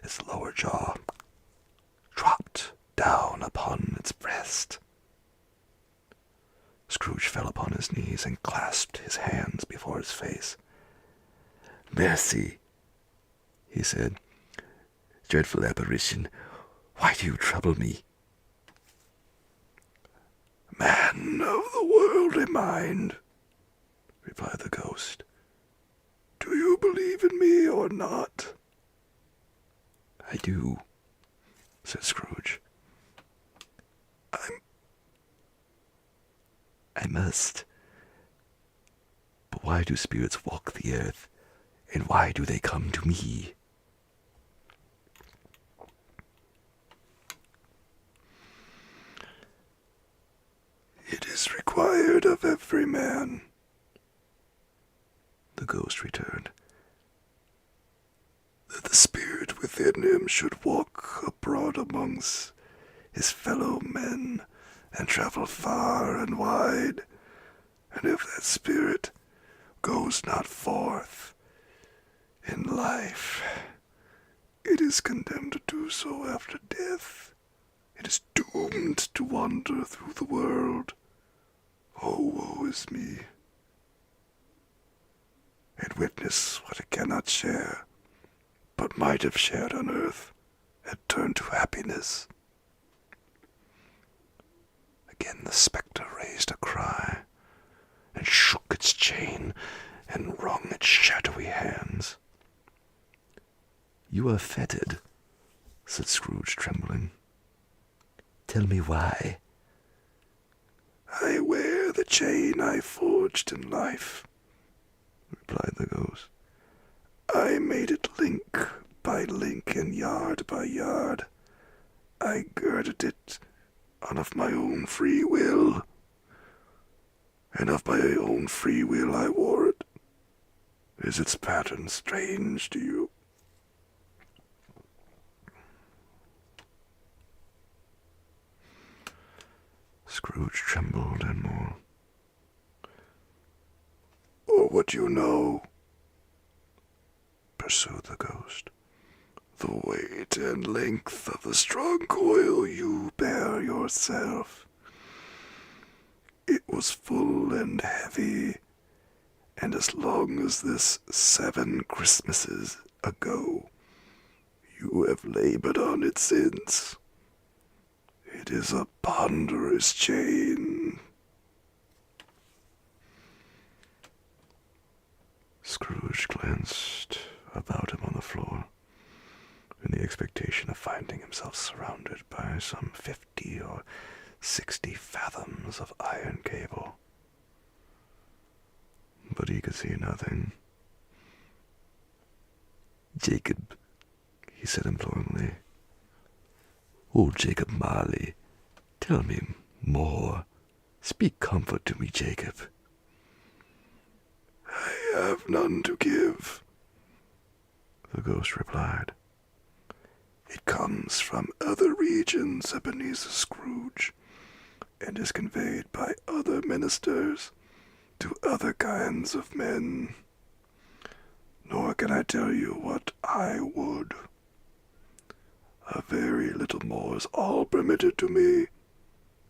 its lower jaw dropped down upon its breast. Scrooge fell upon his knees and clasped his hands before his face.
Mercy, he said. Dreadful apparition, why do you trouble me?
Man of the worldly mind, replied the ghost, do you believe in me or not?
I do,
said Scrooge.
I must. But why do spirits walk the earth, and why do they come to me?
It is required of every man, the ghost returned, that the spirit within him should walk abroad amongst his fellow men and travel far and wide, and if that spirit goes not forth in life, it is condemned to do so after death. It is doomed to wander through the world. Oh, woe is me, and witness what it cannot share, but might have shared on earth, and turned to happiness. Again the spectre raised a cry, and shook its chain, and wrung its shadowy hands.
You are fettered, said Scrooge, trembling. Tell me why.
I wear the chain I forged in life, replied the ghost. I made it link by link and yard by yard. I girded it on of my own free will, and of my own free will I wore it. Is its pattern strange to you? Scrooge trembled and more. Or would you know, pursued the ghost, The weight and length of the strong coil you bear yourself. It was full and heavy, and as long as this 7 Christmases ago, you have labored on it since. It is a ponderous chain. Scrooge glanced about him on the floor, in the expectation of finding himself surrounded by some 50 or 60 fathoms of iron cable. But he could see nothing.
Jacob, he said imploringly. Oh, Jacob Marley, tell me more. Speak comfort to me, Jacob.
I have none to give, the ghost replied. It comes from other regions, Ebenezer Scrooge, and is conveyed by other ministers to other kinds of men. Nor can I tell you what I would. A very little more is all permitted to me.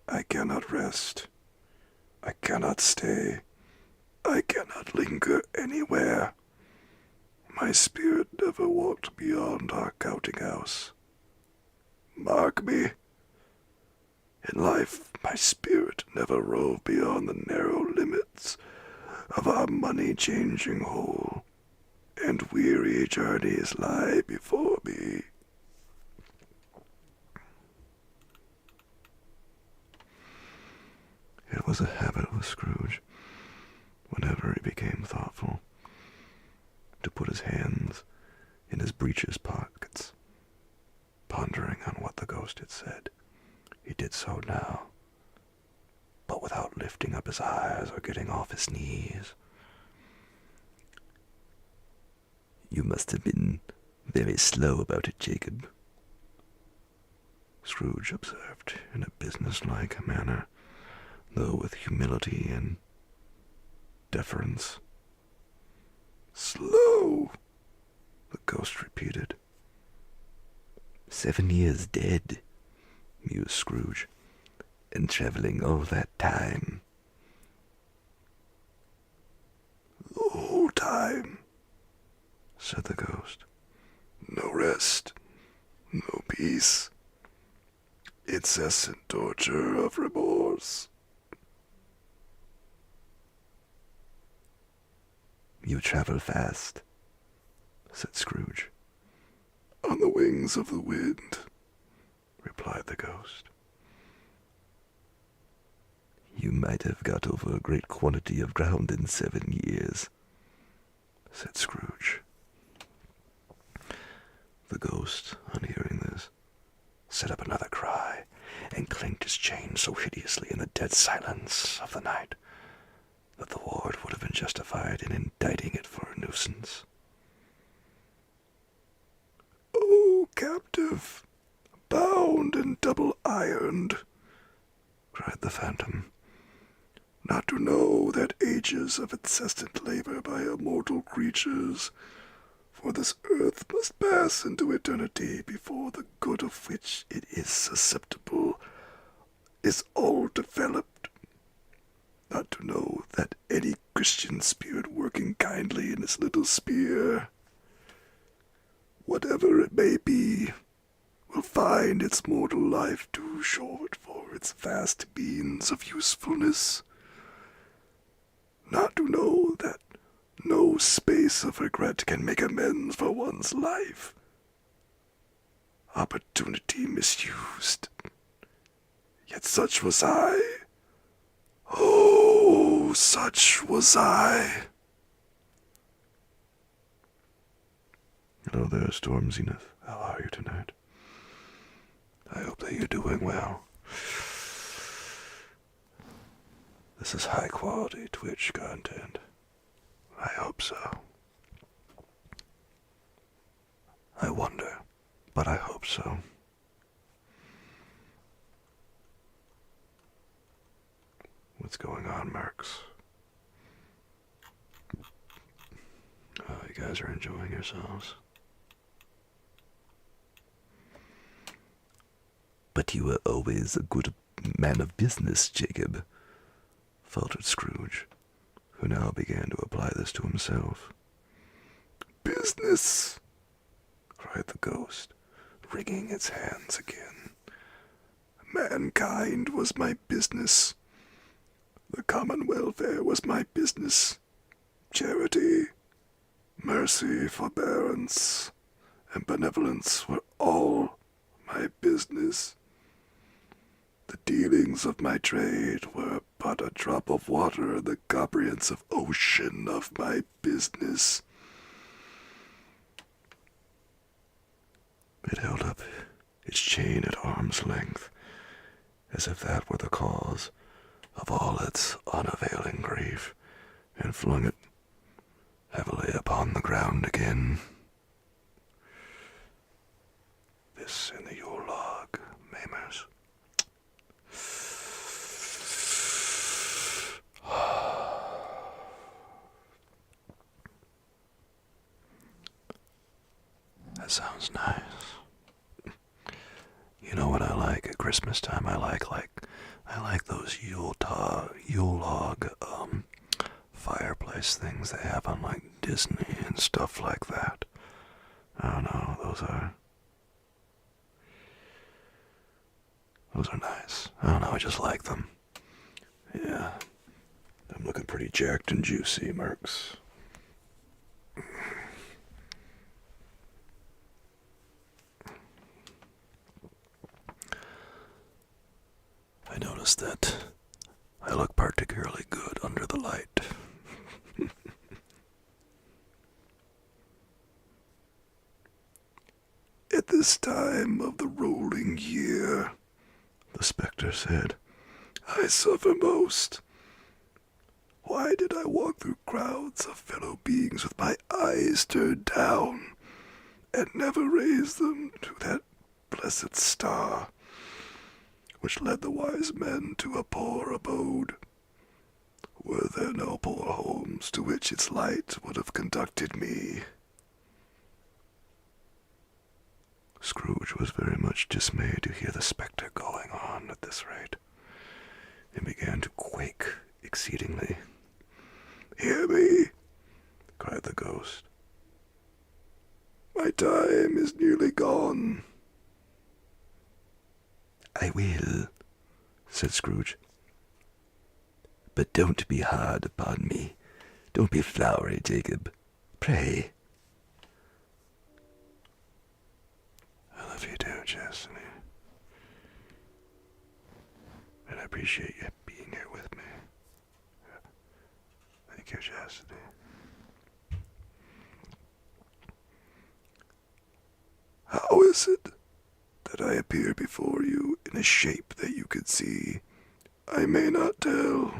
I cannot rest. I cannot stay. I cannot linger anywhere. My spirit never walked beyond our counting house. Mark me. In life, my spirit never roved beyond the narrow limits of our money-changing hole, and weary journeys lie before me. It was a habit with Scrooge, whenever he became thoughtful, to put his hands in his breeches pockets, pondering on what the ghost had said. He did so now, but without lifting up his eyes or getting off his knees.
You must have been very slow about it, Jacob,
Scrooge observed in a businesslike manner, though with humility and deference. Slow, the ghost repeated.
7 years dead, mused Scrooge, and traveling all that time.
The whole time, said the ghost. No rest, no peace, incessant torture of remorse.
You travel fast, said Scrooge.
On the wings of the wind, replied the ghost.
You might have got over a great quantity of ground in 7 years, said Scrooge.
The ghost, on hearing this, set up another cry, and clinked his chain so hideously in the dead silence of the night that the ward would have been justified in indicting it for a nuisance. "Oh, captive, bound and double-ironed," cried the phantom, "not to know that ages of incessant labor by immortal creatures for this earth must pass into eternity before the good of which it is susceptible is all developed. Not to know that any Christian spirit working kindly in its little sphere, whatever it may be, will find its mortal life too short for its vast means of usefulness. Not to know that no space of regret can make amends for one's life. Opportunity misused. Yet such was I. Oh, such was I." Hello there, Storm Zenith. How are you tonight? I hope that you're doing well. This is high-quality Twitch content. I hope so. I wonder, but I hope so. What's going on, Mercs? Oh, you guys are enjoying yourselves.
But you were always a good man of business, Jacob,
faltered Scrooge, who now began to apply this to himself. Business! cried the ghost, wringing its hands again. Mankind was my business. The common welfare was my business. Charity, mercy, forbearance, and benevolence were all my business. The dealings of my trade were but a drop of water in the comprehensive ocean of my business. It held up its chain at arm's length, as if that were the cause of all its unavailing grief, and flung it heavily upon the ground again. This in the Yule log, Mamers. That sounds nice. You know what I like at Christmas time? I like those Yule log fireplace things they have on like Disney and stuff like that. I don't know, those are nice. I don't know, I just like them. Yeah. I'm looking pretty jacked and juicy, Mercs. I noticed that I look particularly good under the light. At this time of the rolling year, the spectre said, I suffer most. Why did I walk through crowds of fellow beings with my eyes turned down, and never raise them to that blessed star which led the wise men to a poor abode? Were there no poor homes to which its light would have conducted me? Scrooge was very much dismayed to hear the spectre going on at this rate, and began to quake exceedingly. Hear me, cried the ghost. My time is nearly gone.
I will, said Scrooge. But don't be hard upon me. Don't be flowery, Jacob. Pray.
I love you too, Chastity. And I appreciate you being here with me. Thank you, Chastity. How is it that I appear before you in a shape that you could see? I may not tell.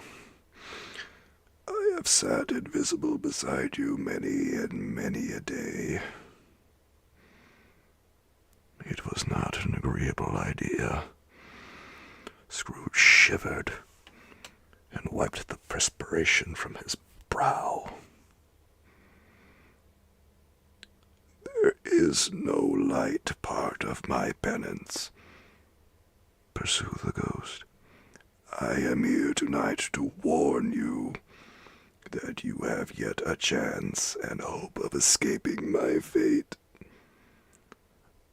I have sat invisible beside you many and many a day. It was not an agreeable idea. Scrooge shivered and wiped the perspiration from his brow. There is no light part of my penance, pursued the ghost. I am here tonight to warn you that you have yet a chance and hope of escaping my fate.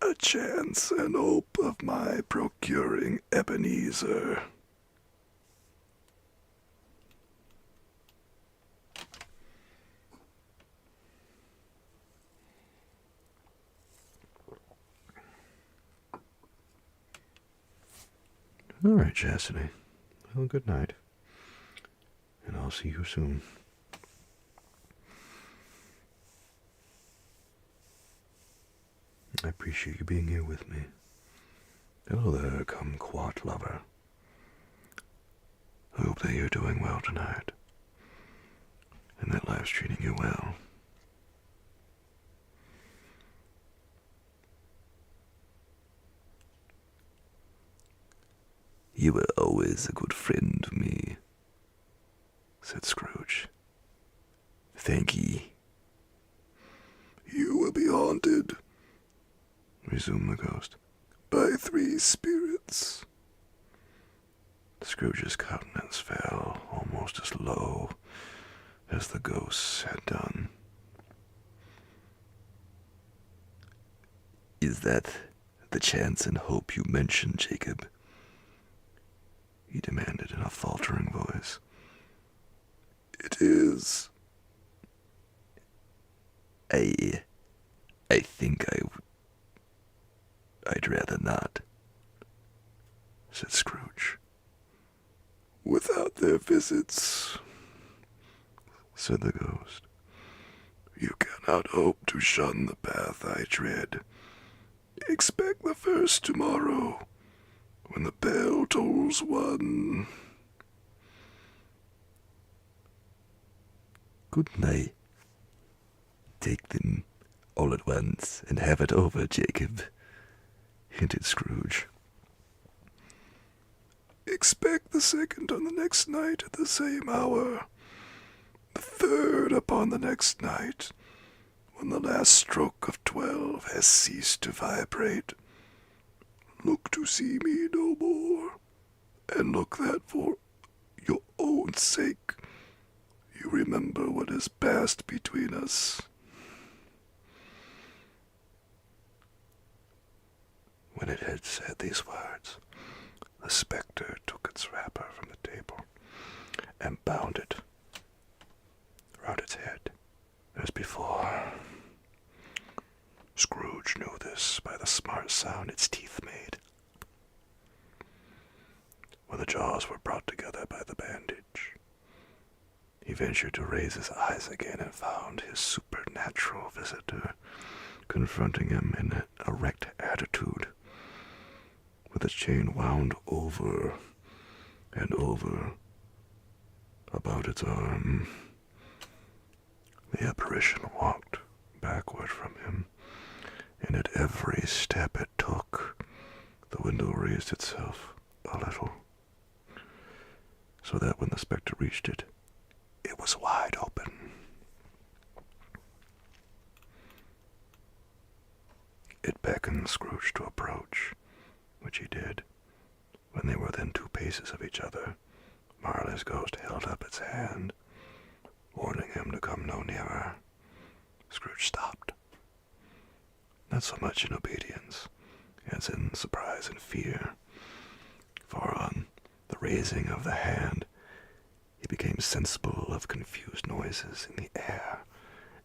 A chance and hope of my procuring Ebenezer. All right, Chastity. Well, good night. And I'll see you soon. I appreciate you being here with me. Hello there, kumquat lover. I hope that you're doing well tonight, and that life's treating you well.
You were always a good friend to me, said Scrooge. Thank ye.
You will be haunted, resumed the ghost, by 3 spirits. visits. Scrooge's countenance fell almost as low as the ghost's had done.
Is that the chance and hope you mentioned, Jacob?
He demanded in a faltering voice. It is.
I think I'd rather not,
said Scrooge. Without their visits, said the ghost, you cannot hope to shun the path I tread. Expect the first tomorrow, when the bell tolls one.
Good night. Take them all at once and have it over, Jacob, hinted Scrooge.
Expect the second on the next night at the same hour, the third upon the next night, when the last stroke of 12 has ceased to vibrate. Look to see me no more, and look that for your own sake you remember what has passed between us. When it had said these words, the spectre took its wrapper from the table and bound it round its head as before. Scrooge knew this by the smart sound its teeth made when the jaws were brought together by the bandage. He ventured to raise his eyes again and found his supernatural visitor confronting him in an erect attitude, with its chain wound over and over about its arm. The apparition walked backward from him, and at every step it took, the window raised itself a little, so that when the spectre reached it, it was wide open. It beckoned Scrooge to approach, which he did. When they were within 2 paces of each other, Marley's ghost held up its hand, warning him to come no nearer. Scrooge stopped, not so much in obedience as in surprise and fear, for on the raising of the hand he became sensible of confused noises in the air,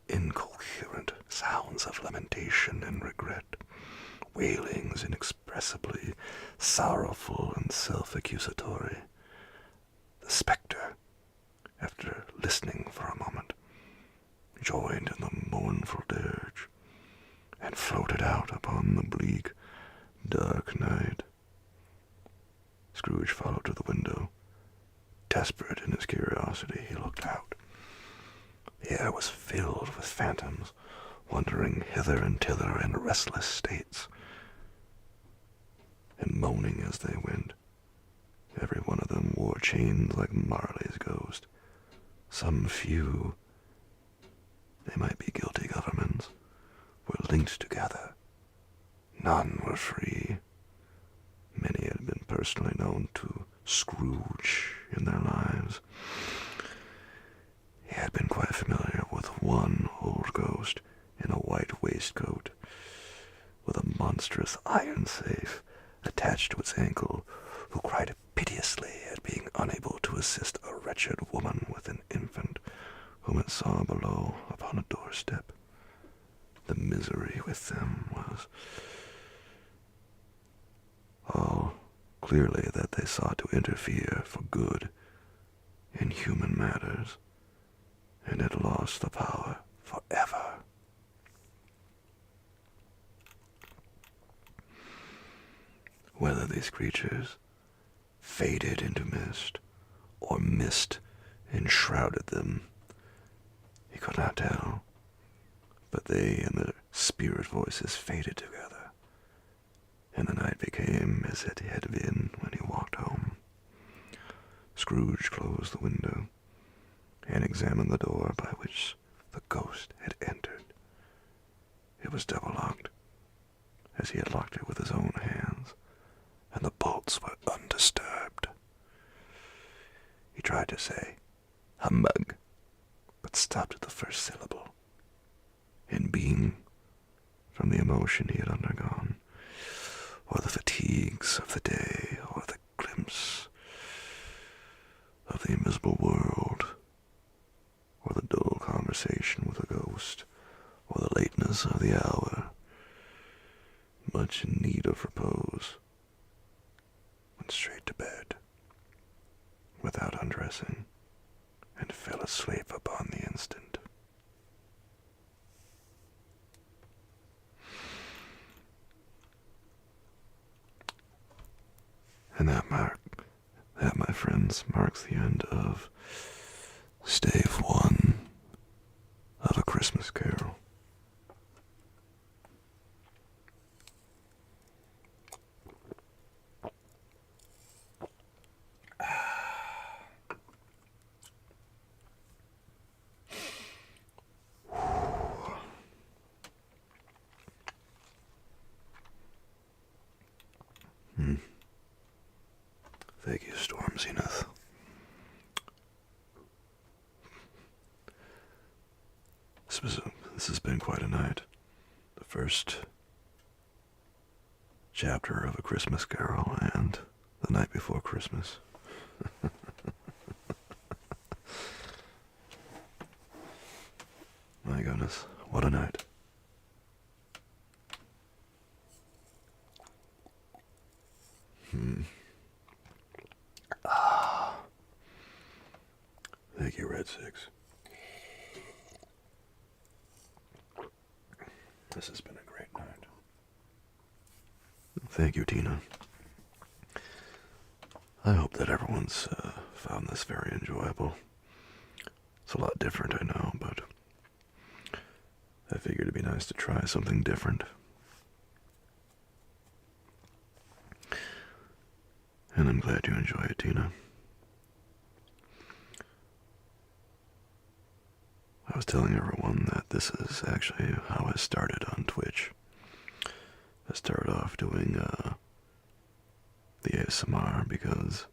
incoherent sounds of lamentation and regret, wailings inexpressibly sorrowful and self-accusatory. The spectre, after listening for a moment, joined in the mournful dirge, and floated out upon the bleak, dark night. Scrooge followed to the window. Desperate in his curiosity, he looked out. The air was filled with phantoms, wandering hither and thither in restless states, and moaning as they went. Every one of them wore chains like Marley's ghost. Some few, they might be guilty governments, were linked together. None were free. Many had been personally known to Scrooge in their lives. He had been quite familiar with one old ghost in a white waistcoat, with a monstrous iron safe attached to its ankle, who cried piteously at being unable to assist a wretched woman with an infant whom it saw below upon a doorstep. The misery with them was all clearly that they sought to interfere for good in human matters, and had lost the power forever. Whether these creatures faded into mist, or mist enshrouded them, he could not tell, but they and their spirit voices faded together, and the night became as it had been when he walked home. Scrooge closed the window and examined the door by which the ghost had entered. It was double-locked, as he had locked it with his own hands, and the bolt
to say humbug, but stopped at the first syllable. In being, from the emotion he had undergone, or the fatigues of the day, or the glimpse of the invisible world, or the dull conversation with a ghost, or the lateness of the hour, much in need of repose, went straight to bed, without undressing, and fell asleep upon the instant. And that, my friends, marks the end of Stave 1 of A Christmas Carol. Thank you, Storm Zenith. This has been quite a night. The first chapter of A Christmas Carol and The Night Before Christmas. My goodness, what a night. Thank you, Red Six. This has been a great night. Thank you, Tina. I hope that everyone's found this very enjoyable. It's a lot different, I know, but I figured it'd be nice to try something different. And I'm glad you enjoy it, Tina. I was telling everyone that this is actually how I started on Twitch. I started off doing the ASMR because,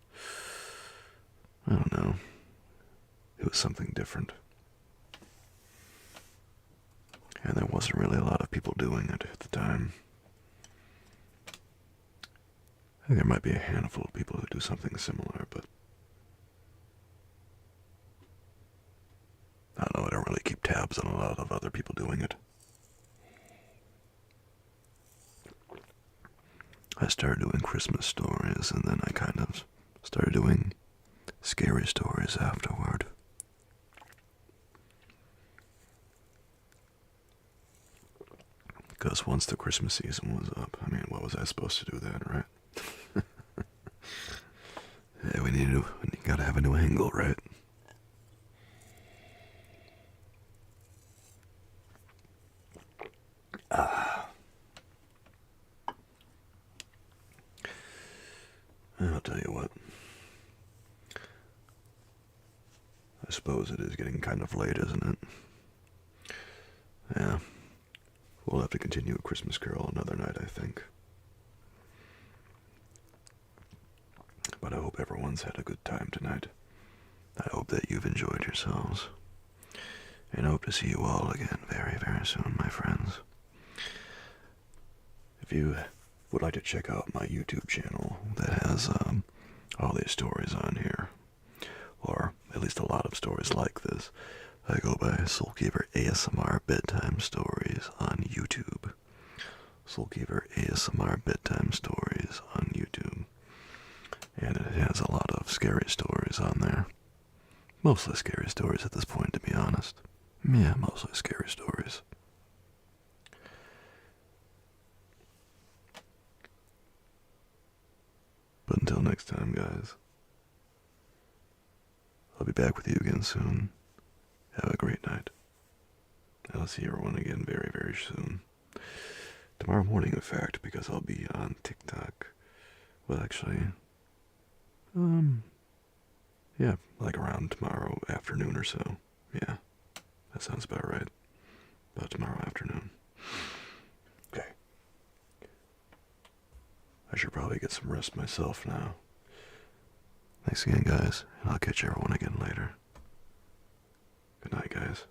I don't know, it was something different. And there wasn't really a lot of people doing it at the time. I think there might be a handful of people who do something similar, but I don't know, I don't really keep tabs on a lot of other people doing it. I started doing Christmas stories, and then I kind of started doing scary stories afterward. Because once the Christmas season was up, I mean, what was I supposed to do then, right? Yeah, we gotta have a new angle, right? I'll tell you what. I suppose it is getting kind of late, isn't it? Yeah. We'll have to continue A Christmas Carol another night, I think. But I hope everyone's had a good time tonight. I hope that you've enjoyed yourselves. And I hope to see you all again very, very soon, my friends. If you would like to check out my YouTube channel that has all these stories on here, or at least a lot of stories like this, I go by Soulkeeper ASMR Bedtime Stories on YouTube. Soulkeeper ASMR Bedtime Stories on YouTube. And it has a lot of scary stories on there. Mostly scary stories at this point, to be honest. Yeah, mostly scary stories. But until next time, guys, I'll be back with you again soon. Have a great night. I'll see everyone again very, very soon. Tomorrow morning, in fact, because I'll be on TikTok. Well, actually, yeah, like around tomorrow afternoon or so. Yeah, that sounds about right. About tomorrow afternoon. Okay. I should probably get some rest myself now.
Thanks again, guys, and I'll catch everyone again later. Good night, guys.